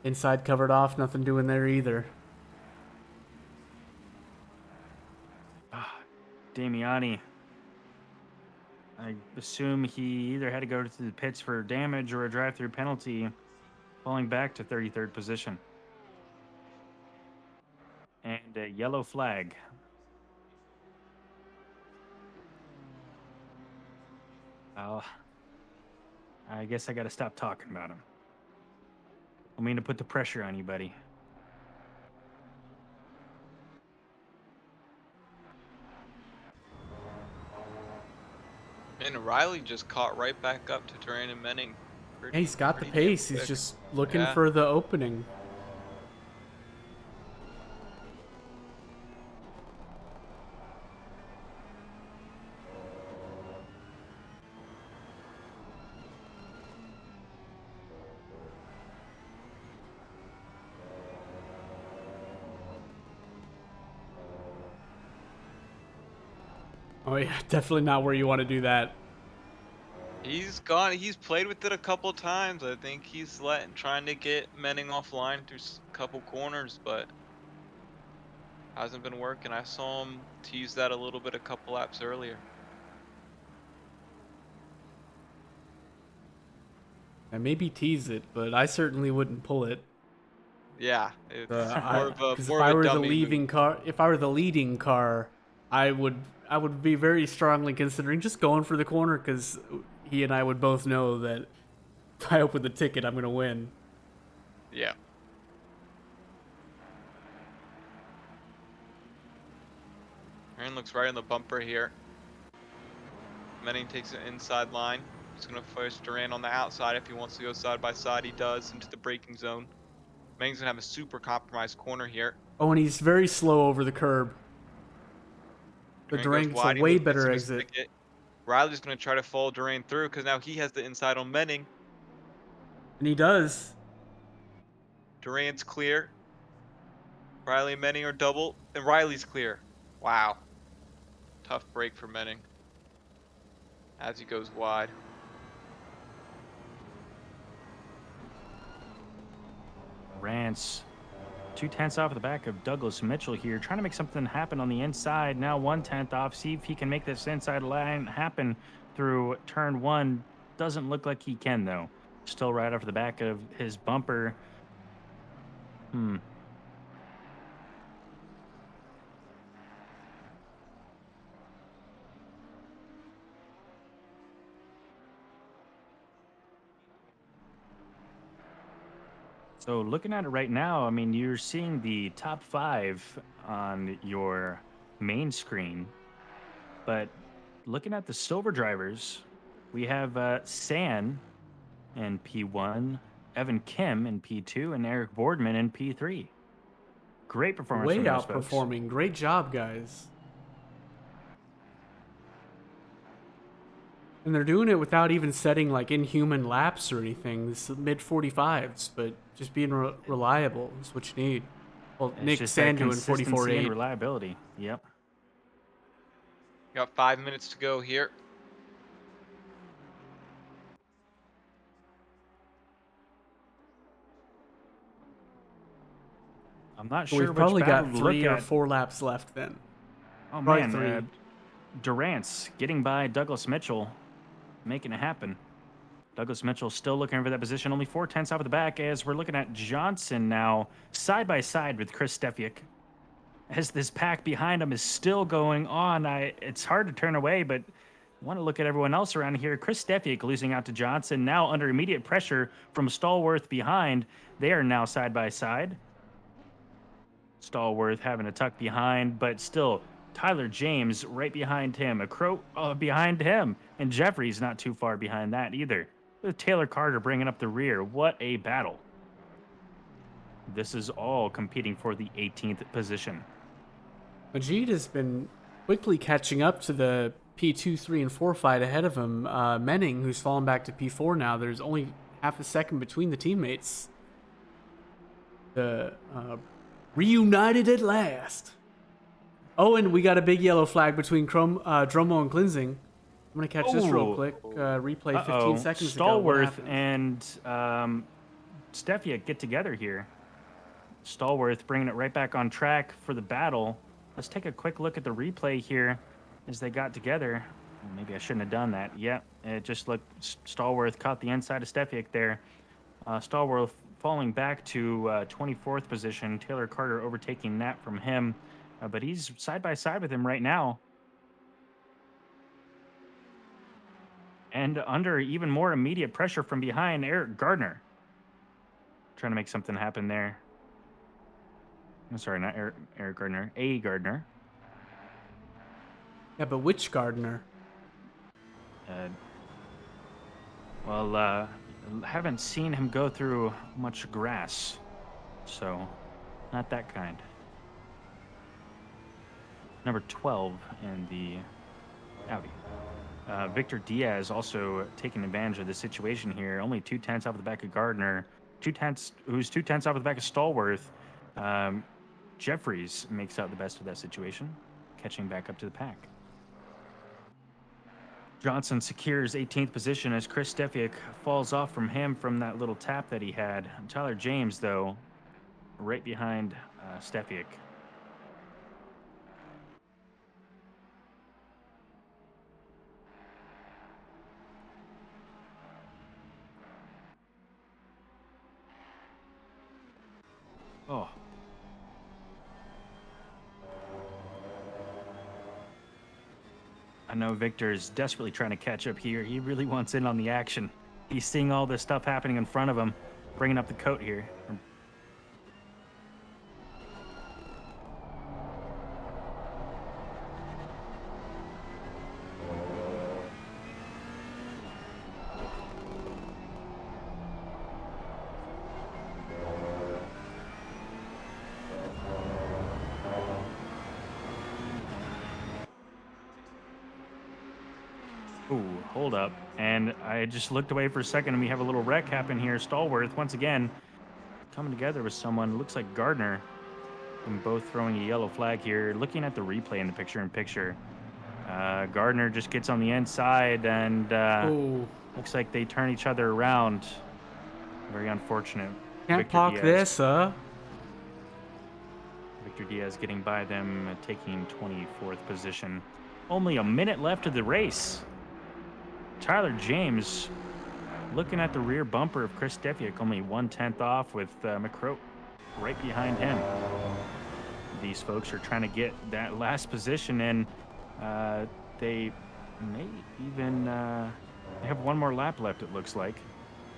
Inside covered off, nothing doing there either.
Damiani. I assume he either had to go to the pits for damage or a drive-through penalty, falling back to 33rd position. And a yellow flag. Well, I guess I got to stop talking about him. I mean to put the pressure on you, buddy.
And Riley just caught right back up to Duran and Menning.
Yeah, he's got the
Pretty damn
pace. He's
quick.
just looking
Yeah.
for the opening. Oh yeah, definitely not where you want to do that.
He's gone. He's played with it a couple times. I think he's trying to get Menning offline through a couple corners, but hasn't been working. I saw him tease that a little bit a couple laps earlier.
And maybe tease it, but I certainly wouldn't pull it.
Yeah, it's more of a
Because
more of a dummy move.
if I were the leading car, I would be very strongly considering just going for the corner because he and I would both know that if I open the ticket, I'm gonna win.
Yeah. Aaron looks right on the bumper here. Menning takes an inside line. He's gonna force Duran on the outside if he wants to go side by side. He does into the braking zone. Menning's gonna have a super compromised corner here.
Oh, and he's very slow over the curb. But
Duran
Duran
goes
gets
wide,
a
he
way
looks
better
at his
exit.
ticket. Riley's gonna try to follow Duran through because now he has the inside on Menning.
And he does.
Duran's clear. Riley and Menning are double, and Riley's clear. Wow. Tough break for Menning as he goes wide.
Rance 2/10 off the back of Douglas Mitchell here, trying to make something happen on the inside. Now 1/10 off. See if he can make this inside line happen. through turn 1. Doesn't look like he can, though. Still right off the back of his bumper. So looking at it right now, I mean, you're seeing the top 5 on your main screen, but looking at the silver drivers, we have San in P1, Evan Kim in P2, and Eric Boardman in P3. Great performance
Way
from those folks.
outperforming. Great job, guys. And they're doing it without even setting like inhuman laps or anything. This is mid 45s, but just being reliable is what you need. Well,
It's
Nick
just that
Sand doing
consistency and
44.8.
reliability. Yep.
Got 5 minutes to go here.
I'm not
So
sure
we've
which
probably
battle
got
to
3
look
or
at.
4 laps left then.
Oh
Probably
man,
3.
Durant's getting by Douglas Mitchell, making it happen. Douglas Mitchell still looking for that position, only 4 tenths off of the back as we're looking at Johnson now side by side with Chris Steffiak. As this pack behind him is still going on, it's hard to turn away, but I want to look at everyone else around here. Chris Steffiak losing out to Johnson, now under immediate pressure from Stallworth behind. They are now side by side. Stallworth having a tuck behind, but still Tyler James right behind him, a Crow behind him, and Jeffrey's not too far behind that either. With Taylor Carter bringing up the rear. What a battle. This is all competing for the 18th position.
Majid has been quickly catching up to the P2, 3, and 4 fight ahead of him. Menning, who's fallen back to P4 now. There's only half a second between the teammates. The reunited at last. Oh, and we got a big yellow flag between Dromo and Cleansing. I'm going to catch this real
Ooh.
quick. Replay 15 seconds ago. What
Stallworth
happened?
and Steffiak get together here. Stallworth bringing it right back on track for the battle. Let's take a quick look at the replay here as they got together. Maybe I shouldn't have done that. Yep, it just looked Stallworth caught the inside of Steffiak there. Stallworth falling back to 24th position. Taylor Carter overtaking that from him. But he's side by side with him right now. And under even more immediate pressure from behind, Eric Gardner. Trying to make something happen there. I'm sorry, not Eric Gardner. A. Gardner.
Yeah, but which Gardner?
Haven't seen him go through much grass. So, not that kind. Number 12 in the Audi. Victor Diaz also taking advantage of the situation here. Only 2 tenths off the back of Gardner. 2 tenths off the back of Stallworth. Jeffries makes out the best of that situation, catching back up to the pack. Johnson secures 18th position as Chris Steffiak falls off from him from that little tap that he had. Tyler James, though, right behind Steffiak. Oh. I know Victor is desperately trying to catch up here. He really wants in on the action. He's seeing all this stuff happening in front of him, bringing up the coat here. Ooh, hold up. And I just looked away for a second and we have a little wreck happen here. Stallworth, once again, coming together with someone. Looks like Gardner. And both throwing a yellow flag here. Looking at the replay in the picture-in-picture. Gardner just gets on the inside and looks like they turn each other around. Very unfortunate.
Can't
Victor
park
Diaz.
this, huh?
Victor Diaz getting by them, taking 24th position. Only a minute left of the race. Tyler James looking at the rear bumper of Chris Stefiak, only 1/10 off with McCroat right behind him. These folks are trying to get that last position in. They may even they have one more lap left, it looks like,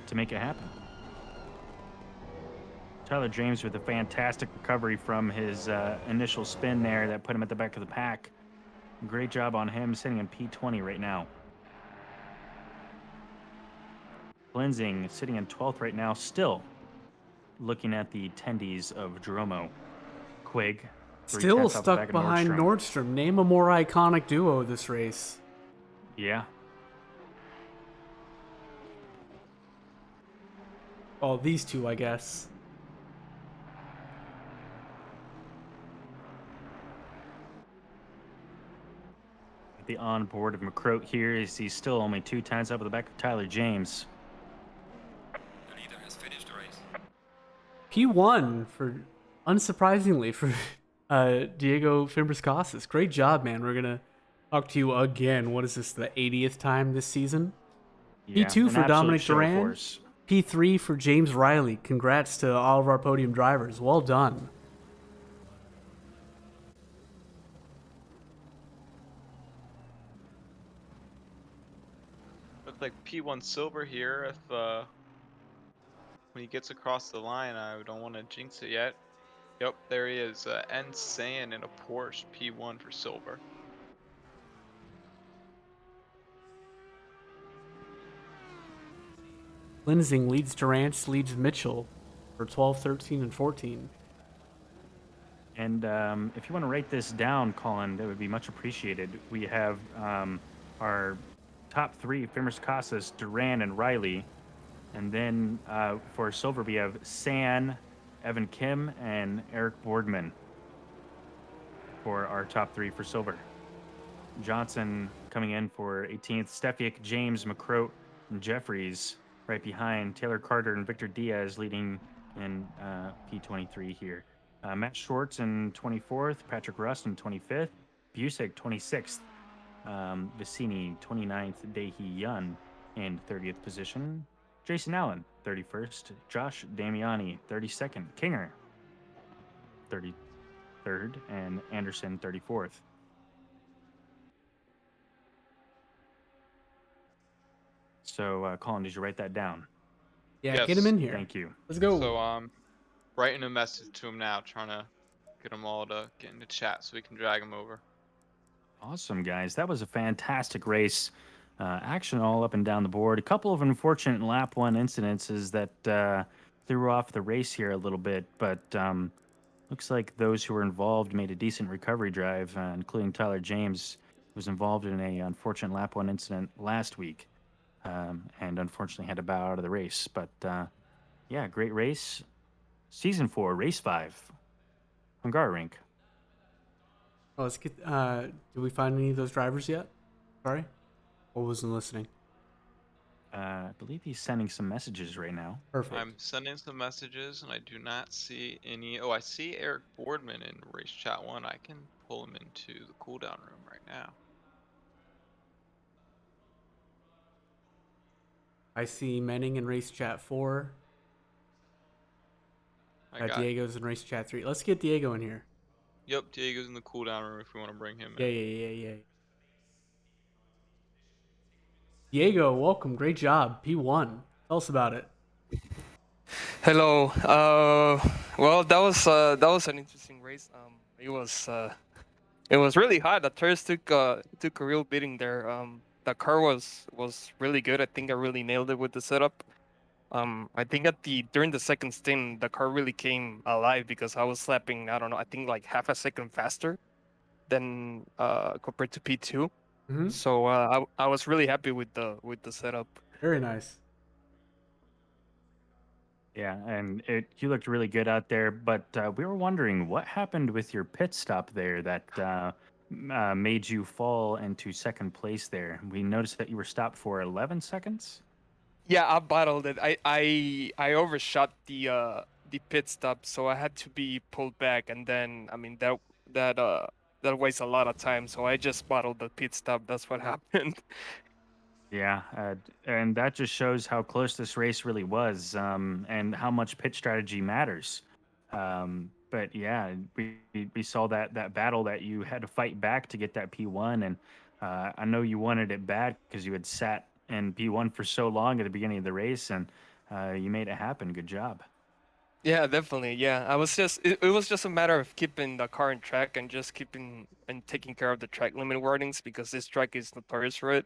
to make it happen. Tyler James with a fantastic recovery from his initial spin there that put him at the back of the pack. Great job on him, sitting in P20 right now. Lenzing sitting in 12th right now, still looking at the tendies of Jeromo. Quig, 3/10
Still
off the back
stuck
of
behind Nordstrom. Name a more iconic duo this race.
Yeah.
Oh, these two, I guess.
The onboard of McCroat here is he's still only 2/10 up at the back of Tyler James.
The leader has finished the race.
P1 for, unsurprisingly, for Diego Fimbres-Casas. Great job, man. We're gonna talk to you again. What is this, the 80th time this season?
Yeah,
P2
an
for
absolute
Dominic
show
Duran.
force.
P3 for James Riley. Congrats to all of our podium drivers. Well done.
Look like P1 Silver here. If when he gets across the line, I don't want to jinx it yet. Yep, there he is. N Sand in a Porsche P1 for Silver.
Lenzing leads Durant, leads Mitchell for 12, 13, and 14.
And if you want to write this down, Colin, that would be much appreciated. We have our top three, Fimbres-Casas, Duran, and Riley. And then for silver, we have San, Evan Kim, and Eric Boardman for our top three for silver. Johnson coming in for 18th. Stefiak, James, McCroat, and Jeffries right behind. Taylor Carter and Victor Diaz leading in P23 here. Matt Schwartz in 24th. Patrick Rust in 25th. Busick 26th. Vicini 29th. Daehee Yun in 30th position. Jason Allen 31st. Josh Damiani 32nd. Kinger 33rd. And Anderson 34th. So, Colin, did you write that down?
Yeah, get him in here.
Thank you.
Let's go.
So writing a message to him now, trying to get them all to get into chat so we can drag them over.
Awesome, guys. That was a fantastic race. Action all up and down the board. A couple of unfortunate lap one incidences that threw off the race here a little bit, but looks like those who were involved made a decent recovery drive, including Tyler James, who was involved in a unfortunate lap one incident last week, and unfortunately had to bow out of the race. But yeah, great race. Season 4, Race 5, Hungaroring.
Oh, let's get. Did we find any of those drivers yet? Sorry, I wasn't listening.
I believe he's sending some messages right now.
Perfect.
I'm sending some messages and I do not see any. Oh, I see Eric Boardman in Race Chat 1. I can pull him into the cooldown room right now.
I see Menning in Race Chat 4.
I got
Diego's in Race Chat 3. Let's get Diego in here.
Yep, Diego's in the cooldown room if we want to bring him
Yeah,
in.
yeah. Diego, welcome. Great job. P1. Tell us about it.
Hello. Well, that was an interesting race. It was really hot. The tires took a real beating there. The car was really good. I think I really nailed it with the setup. I think during the second stint, the car really came alive because I was slapping, I don't know, I think like half a second faster than compared to P2.
Mm-hmm.
So I was really happy with the setup.
Very nice.
Yeah, and you looked really good out there, but we were wondering what happened with your pit stop there that made you fall into second place there. We noticed that you were stopped for 11 seconds.
Yeah, I battled it. I overshot the pit stop, so I had to be pulled back, and then I mean that wastes a lot of time, so I just battled the pit stop. That's what happened.
Yeah, and that just shows how close this race really was, and how much pit strategy matters. But yeah, we saw that battle that you had to fight back to get that P1, and I know you wanted it bad because you had sat in P1 for so long at the beginning of the race, and you made it happen. Good job.
Yeah, definitely. Yeah, it was just a matter of keeping the car in track and just keeping and taking care of the track limit warnings because this track is notorious for it.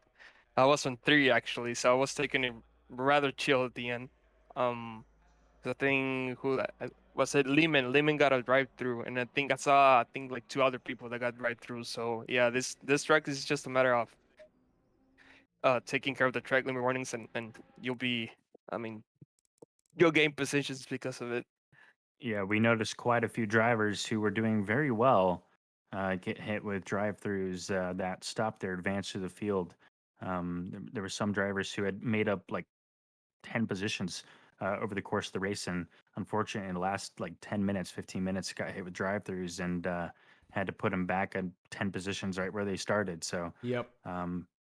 I was on 3 actually, so I was taking it rather chill at the end. Um, the thing was it Lehman? Lehman got a drive through, and I think like 2 other people that got drive through. So yeah, this track is just a matter of taking care of the track limit warnings, and you'll be, I mean, you'll gain positions because of it.
Yeah, we noticed quite a few drivers who were doing very well get hit with drive-throughs that stopped their advance through the field. There were some drivers who had made up like 10 positions over the course of the race, and unfortunately, in the last like 10 minutes, 15 minutes, got hit with drive-throughs and had to put them back at 10 positions right where they started. So,
Yep.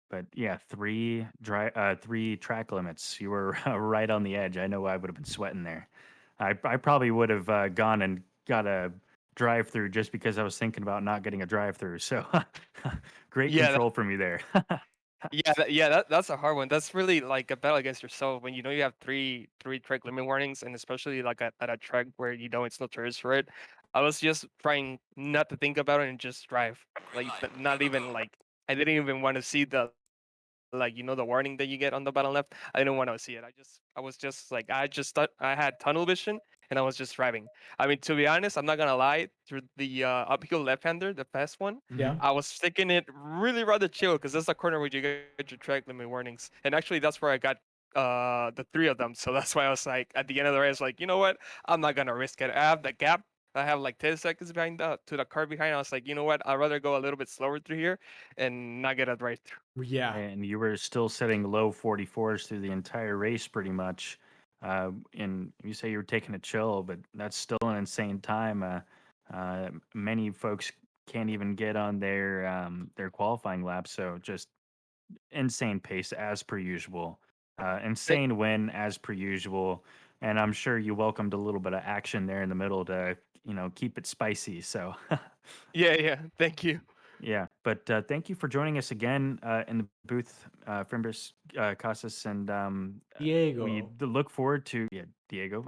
but yeah, three track limits. You were right on the edge. I know I would have been sweating there. I probably would have gone and got a drive through just because I was thinking about not getting a drive through. So great
Yeah,
control for me there.
that's a hard one. That's really like a battle against yourself when you know you have three track limit warnings, and especially like at a track where you know it's notorious for it. I was just trying not to think about it and just drive. Like not even like I didn't even want to see the like the warning that you get on the bottom left. I didn't want to see it. I was just like I just thought I had tunnel vision and I was just driving. I mean, to be honest, I'm not gonna lie. Through the uphill left-hander, the fast one,
Yeah.
Hmm.
I was taking it really rather chill because that's the corner where you get your track limit warnings, and actually that's where I got the 3 of them. So that's why I was like at the end of the race, like you know what, I'm not gonna risk it. I have the gap. I have like 10 seconds behind to the car behind. I was like, you know what? I'd rather go a little bit slower through here and not get it right through.
Yeah.
And you were still setting low 44s through the entire race, pretty much. And you say you were taking a chill, but that's still an insane time. Many folks can't even get on their qualifying lap, so just insane pace as per usual.
Thank
Insane win as per usual. And I'm sure you welcomed a little bit of action there in the middle to, keep it spicy. So,
Yeah, yeah. Thank you.
yeah. But thank you for joining us again in the booth, Frimbus Casas. And
Diego.
look forward to, yeah, Diego.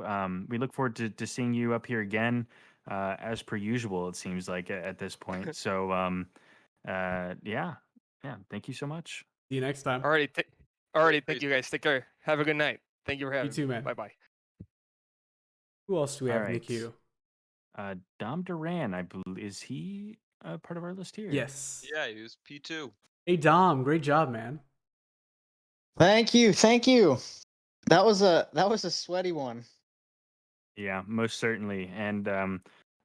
We look forward to seeing you up here again as per usual, it seems like at this point. So, yeah. Yeah. Thank you so much.
See you next time.
Alrighty,
Really
alrighty. Thank you
appreciate
guys. Take care. Have a good night. Thank you for
You
having
too,
me.
man.
Bye bye.
Who else do we
All
have in the
right.
queue?
Dom Duran, I believe, is he part of our list here?
Yes.
Yeah, he was P2.
Hey Dom, great job, man.
Thank you, thank you. That was a sweaty one.
Yeah, most certainly. And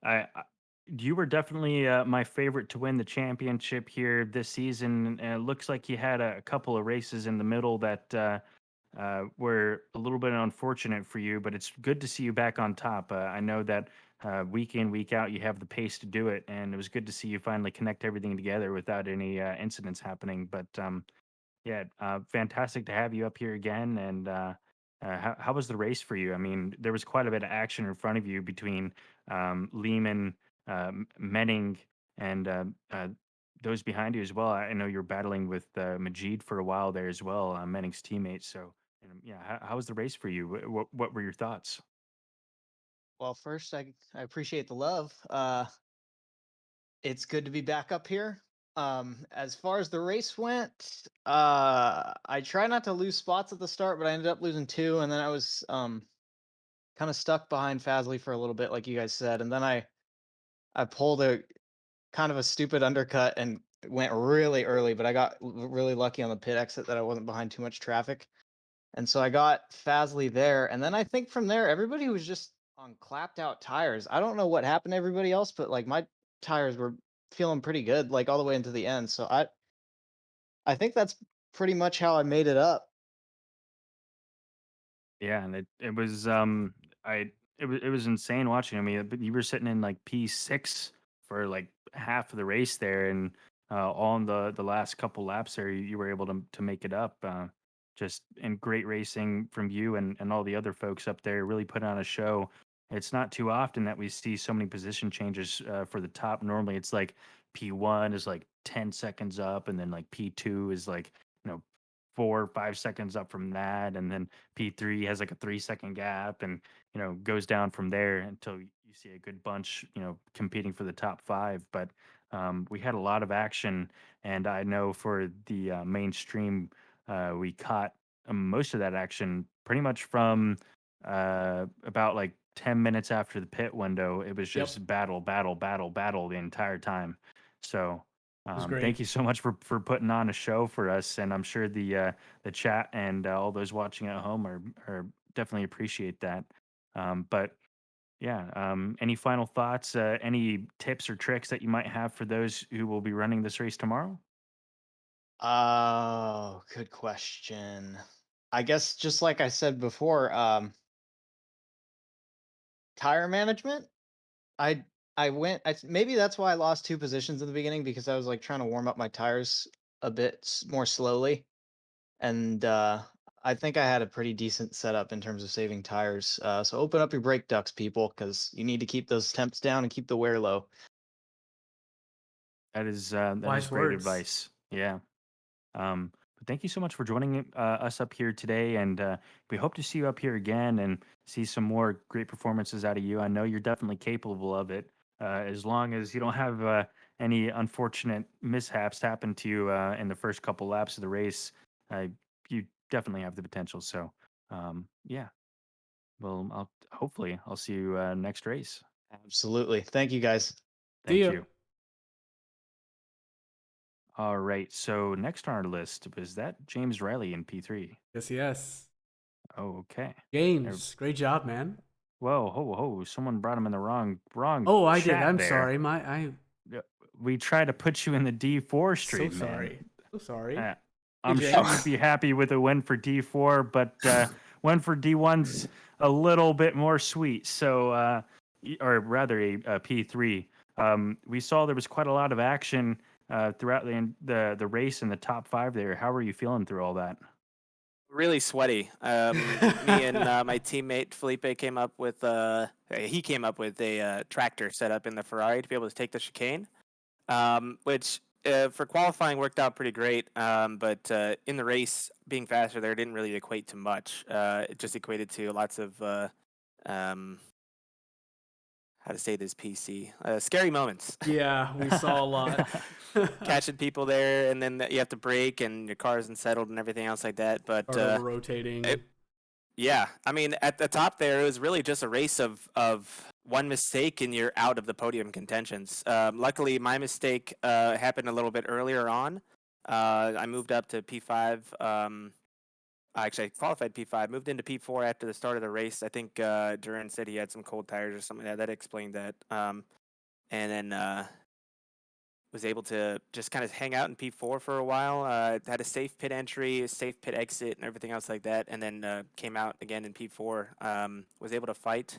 I you were definitely my favorite to win the championship here this season. And it looks like you had a couple of races in the middle that were a little bit unfortunate for you, but it's good to see you back on top. I know that week in, week out, you have the pace to do it, and it was good to see you finally connect everything together without any incidents happening. But yeah, fantastic to have you up here again. And how was the race for you? I mean, there was quite a bit of action in front of you between Lehman, Menning, and those behind you as well. I know you're battling with Majid for a while there as well, Menning's teammate. So, yeah, how was the race for you? What were your thoughts?
Well, first, I appreciate the love. It's good to be back up here. As far as the race went, I try not to lose spots at the start, but I ended up losing two, and then I was kind of stuck behind Fazley for a little bit, like you guys said, and then I pulled a kind of a stupid undercut and went really early, but I got really lucky on the pit exit that I wasn't behind too much traffic. And so I got Fazley there. And then I think from there, everybody was just on clapped out tires. I don't know what happened to everybody else, but like my tires were feeling pretty good, like all the way into the end. So I think that's pretty much how I made it up.
Yeah, and it was I it was insane watching. I mean, but you were sitting in like P6 for like half of the race there, and all in the last couple laps there, you were able to make it up. just and great racing from you and all the other folks up there. Really put on a show. It's not too often that we see so many position changes for the top. Normally, it's like P1 is like 10 seconds up, and then like P2 is like, 4 or 5 seconds up from that, and then P3 has like a 3 second gap, and goes down from there until you see a good bunch, competing for the top five. But we had a lot of action, and I know for the mainstream, we caught most of that action pretty much from about like 10 minutes after the pit window. It was
Yep,
just battle, battle, battle, battle the entire time. So
it was
thank
great.
you so much for putting on a show for us, and I'm sure the chat and all those watching at home are definitely appreciate that. But yeah, any final thoughts? Any tips or tricks that you might have for those who will be running this race tomorrow?
Oh, good question. I guess just like I said before, tire management. I I went. Maybe that's why I lost 2 positions in the beginning, because I was like trying to warm up my tires a bit more slowly, and I think I had a pretty decent setup in terms of saving tires. So open up your brake ducts, people, because you need to keep those temps down and keep the wear low.
That is
Wise
great
words.
advice. Yeah. But thank you so much for joining us up here today, and we hope to see you up here again and see some more great performances out of you. I know you're definitely capable of it, as long as you don't have any unfortunate mishaps happen to you in the first couple laps of the race. Uh, you definitely have the potential. So, yeah. Well, hopefully I'll see you next race.
Absolutely. Thank you, guys.
See
Thank
ya.
you. All right. So next on our list was that James Riley in P3.
Yes, yes.
Oh, okay.
James, great job, man.
Whoa, ho, ho! Someone brought him in the wrong
Oh, I did.
chat
I'm
there.
sorry. I
Yeah, we tried to put you in the D4
so
stream, man.
sorry. So sorry.
Uh,
Hey,
I'm sure you'd
James.
be happy with a win for D4, but win for D1's a little bit more sweet. So, or rather, a P3. We saw there was quite a lot of action throughout the race in the top five there. How are you feeling through all that?
Really sweaty. Me and my teammate Felipe came up with he came up with a tractor set up in the Ferrari to be able to take the chicane, which for qualifying worked out pretty great. But in the race, being faster there didn't really equate to much. It just equated to lots of um, how to say this PC scary moments.
Yeah, we saw a lot.
Catching people there, and then you have to brake, and your car isn't settled, and everything else like that. But
Start over rotating.
yeah, I mean, at the top there, it was really just a race of one mistake and you're out of the podium contentions. Luckily, my mistake happened a little bit earlier on. I moved up to P5. Actually, I qualified P5, moved into P4 after the start of the race. I think Duran said he had some cold tires or something like that. That explained that. And then was able to just kind of hang out in P4 for a while. Had a safe pit entry, a safe pit exit, and everything else like that. And then came out again in P4. Was able to fight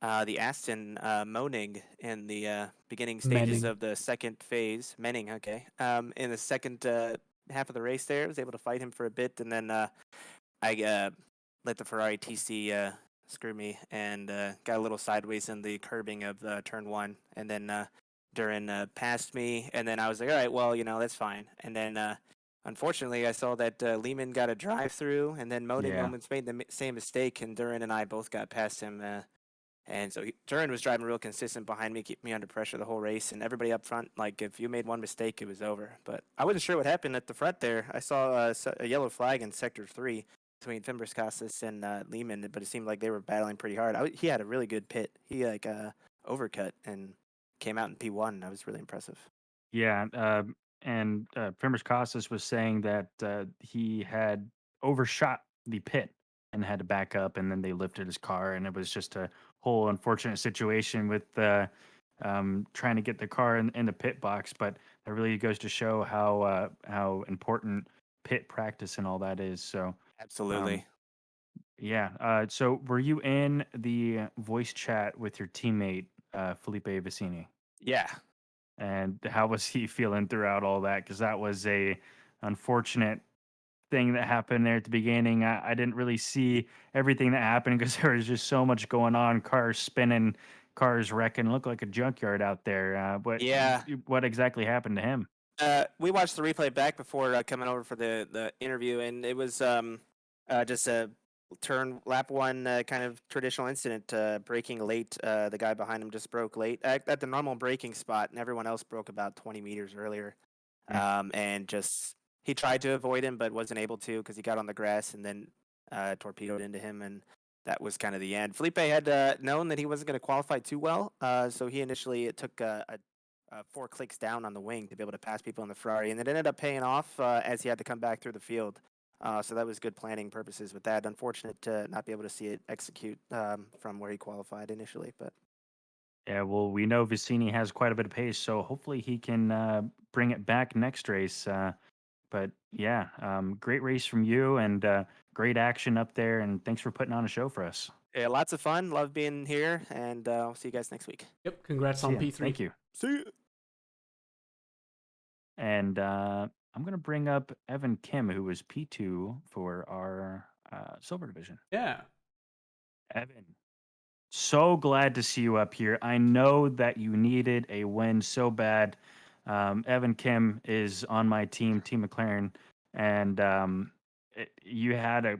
the Aston Moaning in the beginning stages
Menning.
of the second phase. Menning, okay. In the second half of the race there, was able to fight him for a bit. And then I let the Ferrari TC screw me and got a little sideways in the curbing of turn one. And then Duran passed me, and then I was like, all right, well, that's fine. And then unfortunately, I saw that Lehman got a drive-through, and then Moaning
Yeah.
Moments made the same mistake, and Duran and I both got past him. And so Duran was driving real consistent behind me, keeping me under pressure the whole race, and everybody up front, like if you made one mistake, it was over. But I wasn't sure what happened at the front there. I saw a yellow flag in sector 3 between Fimbres Casas and Lehman, but it seemed like they were battling pretty hard. He had a really good pit. He overcut and came out in P1. That was really impressive.
Yeah, and Primus Costas was saying that he had overshot the pit and had to back up, and then they lifted his car, and it was just a whole unfortunate situation with trying to get the car in the pit box. But that really goes to show how important pit practice and all that is. So, um,
Absolutely.
yeah. So, were you in the voice chat with your teammate Felipe Vicini?
Yeah.
And how was he feeling throughout all that? Because that was a unfortunate thing that happened there at the beginning. I didn't really see everything that happened because there was just so much going on. Cars spinning, cars wrecking. Looked like a junkyard out there.
Yeah.
What exactly happened to him?
We watched the replay back before coming over for the interview, and it was just a turn lap one kind of traditional incident, braking late. The guy behind him just broke late at the normal braking spot, and everyone else broke about 20 meters earlier. And just he tried to avoid him, but wasn't able to because he got on the grass and then torpedoed into him, and that was kind of the end. Felipe had known that he wasn't going to qualify too well, so he initially it took a 4 clicks down on the wing to be able to pass people in the Ferrari, and it ended up paying off as he had to come back through the field. So that was good planning purposes with that. Unfortunate to not be able to see it execute from where he qualified initially, but
Yeah, well, we know Vicini has quite a bit of pace, so hopefully he can bring it back next race. But yeah, great race from you and great action up there. And thanks for putting on a show for us.
yeah, lots of fun. Love being here, and I'll see you guys next week.
Yep. Congrats
See
on
ya.
P3.
Thank you.
See you.
And I'm going to bring up Evan Kim, who was P2 for our silver division.
Yeah.
Evan, so glad to see you up here. I know that you needed a win so bad. Evan Kim is on my team, Team McLaren, and you had a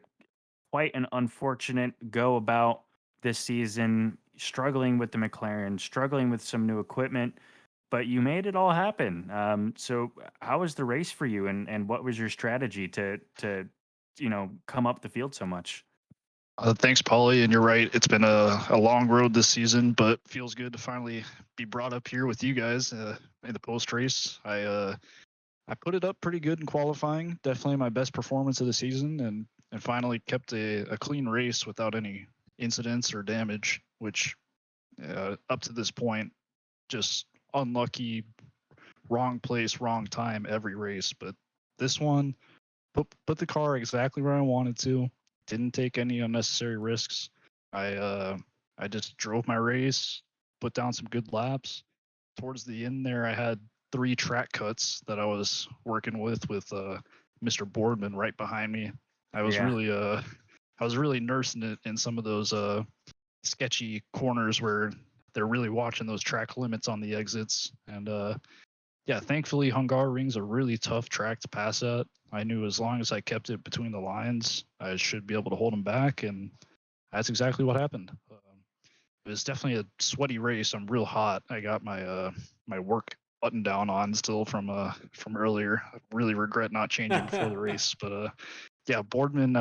quite an unfortunate go about this season, struggling with the McLaren, struggling with some new equipment, but you made it all happen. So how was the race for you, and what was your strategy to come up the field so much?
Thanks, Paulie. And you're right. It's been a long road this season, but feels good to finally be brought up here with you guys in the post race. I put it up pretty good in qualifying. Definitely my best performance of the season, and finally kept a clean race without any incidents or damage. Which up to this point, just unlucky, wrong place, wrong time every race. But this one, put the car exactly where I wanted to. Didn't take any unnecessary risks. I just drove my race, put down some good laps. Towards the end there, I had 3 track cuts that I was working with Mr. Boardman right behind me. I was
Yeah.
really nursing it in some of those sketchy corners where they're really watching those track limits on the exits. And yeah, thankfully Hungaroring's a really tough track to pass at. I knew as long as I kept it between the lines, I should be able to hold them back, and that's exactly what happened. It was definitely a sweaty race. I'm real hot. I got my work button down on still from earlier. I really regret not changing before the race, but yeah, Boardman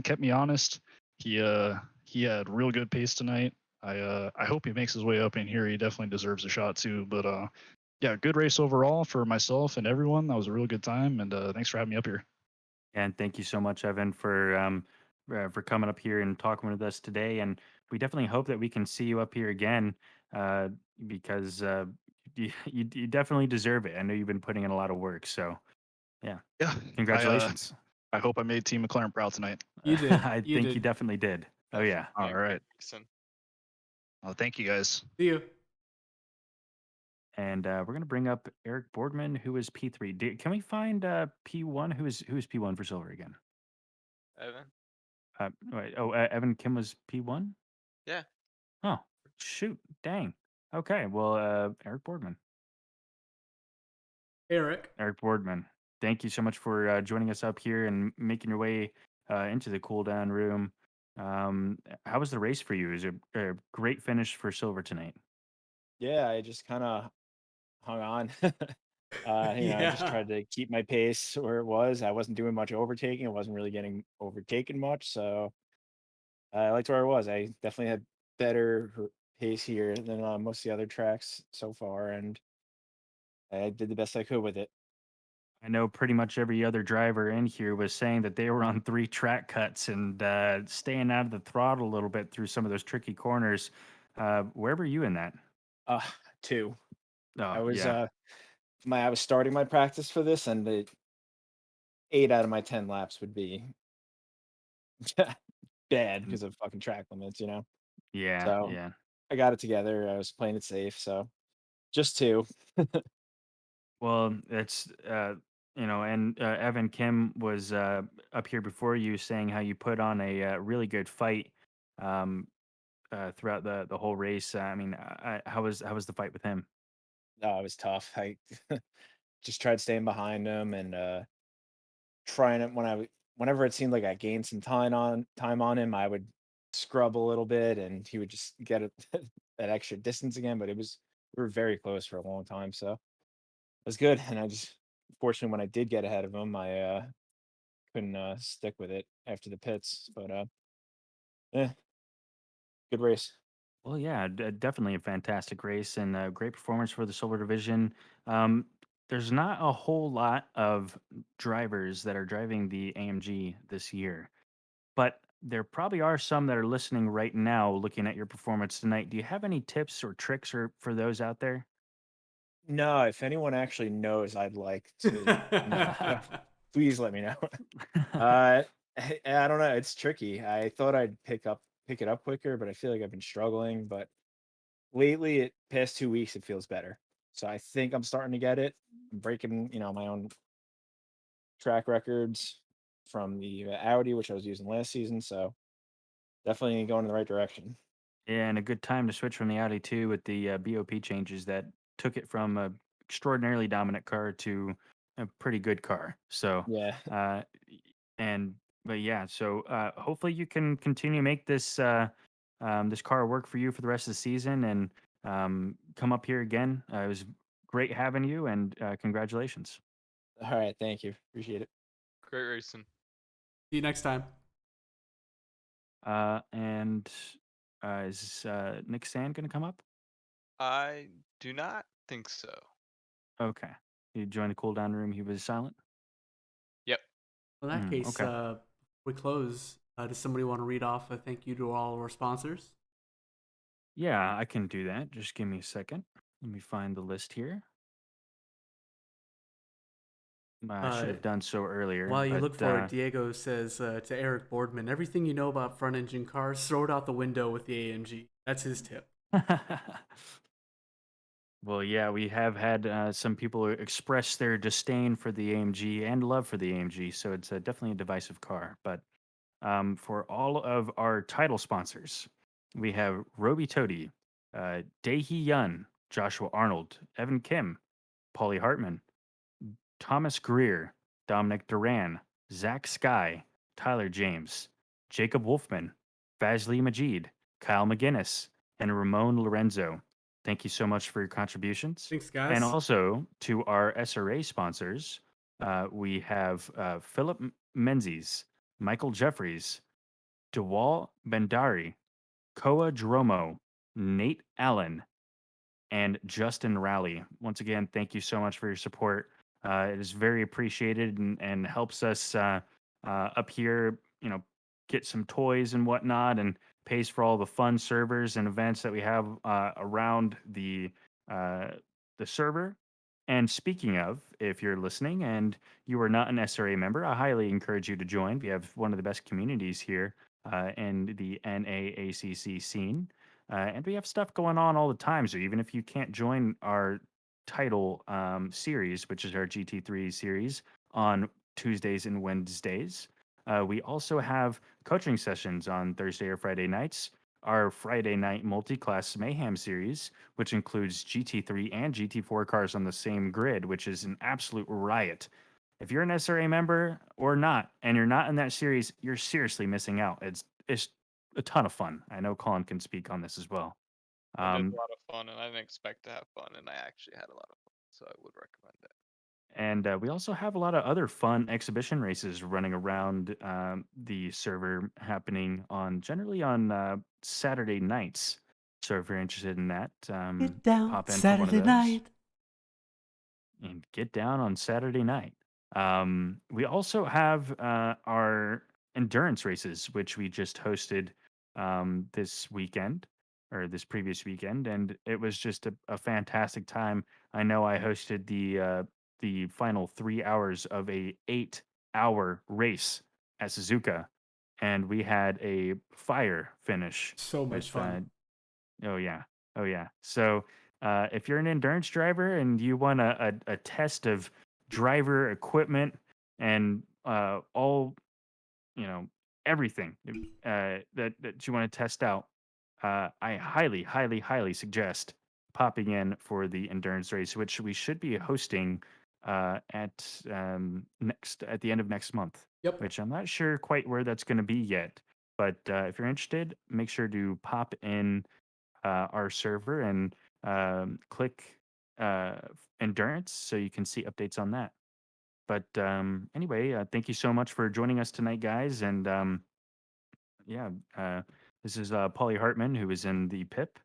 kept me honest. He had real good pace tonight. I hope he makes his way up in here. He definitely deserves a shot too. But yeah, good race overall for myself and everyone. That was a real good time, and thanks for having me up here.
And thank you so much, Evan, for coming up here and talking with us today. And we definitely hope that we can see you up here again, uh, because you definitely deserve it. I know you've been putting in a lot of work. So yeah,
Yeah,
congratulations.
I hope I made Team McLaren proud tonight.
You did.
I
You
think
did.
you definitely did. Oh yeah.
All right.
Jason.
Well, thank you guys.
See you.
And we're gonna bring up Eric Boardman, who is P3. Can we find P1? Who is P1 for silver again?
Evan.
Wait, Evan Kim was P1.
Yeah.
Oh shoot, dang. Okay, well, Eric Boardman. Eric Boardman, thank you so much for joining us up here and making your way into the cool down room. How was the race for you? Is it a great finish for silver tonight?
Yeah, I just kind of hung on. I just
Yeah.
tried to keep my pace where it was. I wasn't doing much overtaking. I wasn't really getting overtaken much, so I liked where I was. I definitely had better pace here than most of the other tracks so far, and I did the best I could with it.
I know pretty much every other driver in here was saying that they were on 3 track cuts and staying out of the throttle a little bit through some of those tricky corners. Where were you in that?
Uh, Two. I
Oh,
was
yeah.
I was starting my practice for this, and the 8 out of my 10 laps would be bad
Mm,
because of fucking track limits.
yeah,
So
yeah.
I got it together. I was playing it safe, so just two.
Well, it's And Evan Kim was up here before you saying how you put on a really good fight um, throughout the whole race. I mean, how was the fight with him?
No, it was tough. I just tried staying behind him and trying it whenever it seemed like I gained some time on him, I would scrub a little bit and he would just get it that extra distance again. But we were very close for a long time, so it was good. And I just fortunately when I did get ahead of him, I couldn't stick with it after the pits. But yeah, good race.
Well, yeah, definitely a fantastic race and a great performance for the Silver Division. Um, there's not a whole lot of drivers that are driving the AMG this year, but there probably are some that are listening right now looking at your performance tonight. Do you have any tips or tricks for those out there?
No, if anyone actually knows, I'd like to know. Please let me know. Uh, I don't know. It's tricky. I thought I'd pick it up quicker, but I feel like I've been struggling. But lately, past 2 weeks, it feels better. So I think I'm starting to get it. I'm breaking, my own track records from the Audi, which I was using last season. So definitely going in the right direction.
Yeah, and a good time to switch from the Audi 2 with the BOP changes that took it from a extraordinarily dominant car to a pretty good car. So,
Yeah.
uh, and but yeah, so hopefully you can continue to make this car work for you for the rest of the season and come up here again. It was great having you, and congratulations.
All right. Thank you. Appreciate it.
Great racing.
See you next time.
And is Nick Sand going to come up?
I do not think so.
Okay. He joined the cool down room. He was silent.
Yep.
In that case,
Okay.
we close. Does somebody want to read off a thank you to all of our sponsors?
Yeah, I can do that. Just give me a second. Let me find the list here. I should
Uh,
have done so earlier,
While you
but
look for it, Diego says to Eric Boardman, everything you know about front engine cars, throw it out the window with the AMG. That's his tip.
well, yeah, we have had some people express their disdain for the AMG and love for the AMG, so it's definitely a divisive car. But for all of our title sponsors, we have Roby Toady, Daehee Yun, Joshua Arnold, Evan Kim, Paulie Hartman, Thomas Greer, Dominic Duran, Zach Sky, Tyler James, Jacob Wolfman, Fazli Majid, Kyle McGinnis, and Ramon Lorenzo. Thank you so much for your contributions.
Thanks,
And
guys.
also to our SRA sponsors, we have Philip Menzies, Michael Jeffries, Dewal Bendari, Koa Dromo, Nate Allen, and Justin Rowley. Once again, thank you so much for your support. It is very appreciated and helps us up here, get some toys and whatnot, and pays for all the fun servers and events that we have around uh, the server. And speaking of, if you're listening and you are not an SRA member, I highly encourage you to join. We have one of the best communities here in the NAACC scene. And we have stuff going on all the time. So even if you can't join our title series, which is our GT3 series on Tuesdays and Wednesdays, we also have coaching sessions on Thursday or Friday nights. Our Friday night multi-class mayhem series, which includes GT3 and GT4 cars on the same grid, which is an absolute riot. If you're an SRA member or not, and you're not in that series, you're seriously missing out. It's a ton of fun. I know Colin can speak on this as well.
It is
Um,
a lot of fun, and I didn't expect to have fun, and I actually had a lot of fun, so I would recommend it.
and we also have a lot of other fun exhibition races running around the server happening generally on Saturday nights. So if you're interested in that,
Get down
pop in for one of
Saturday
those
night.
and get down on Saturday night. We also have our endurance races, which we just hosted this weekend or this previous weekend, and it was just a fantastic time. I know I hosted the final 3 hours of a 8 hour race at Suzuka, and we had a fire finish
So
with
much fun.
oh yeah. Oh yeah. So if you're an endurance driver and you want a test of driver equipment and all everything that you want to test out, I highly, highly, highly suggest popping in for the endurance race, which we should be hosting at the end of next month.
Yep.
Which I'm not sure quite where that's going to be yet, but if you're interested, make sure to pop in our server and click endurance so you can see updates on that. But anyway, thank you so much for joining us tonight, guys. And yeah, this is Paulie Hartman, who was in the PIP,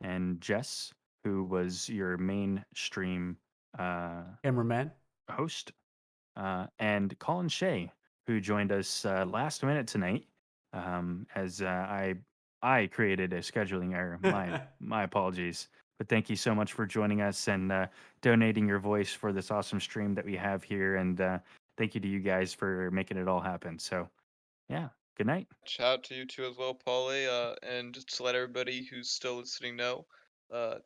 and Jess, who was your mainstream
Cameraman.
host, and Colin Shea, who joined us last minute tonight, as I created a scheduling error. My apologies. But thank you so much for joining us and donating your voice for this awesome stream that we have here. And thank you to you guys for making it all happen. So, yeah, good night.
Shout out to you too as well, Paulie. And just to let everybody who's still listening know,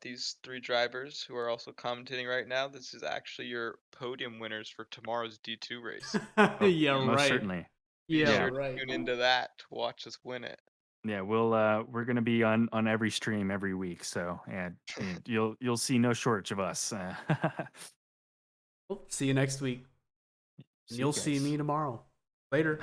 these 3 drivers who are also commentating right now, this is actually your podium winners for tomorrow's D2 race.
Yeah,
Most
right.
certainly.
Be
Yeah,
sure
right.
to tune into that to watch us win it.
Yeah, we're gonna be on every stream every week. So and you'll see no shortage of us.
Well, see you next week. And
See you
you'll see
guys.
me tomorrow. Later.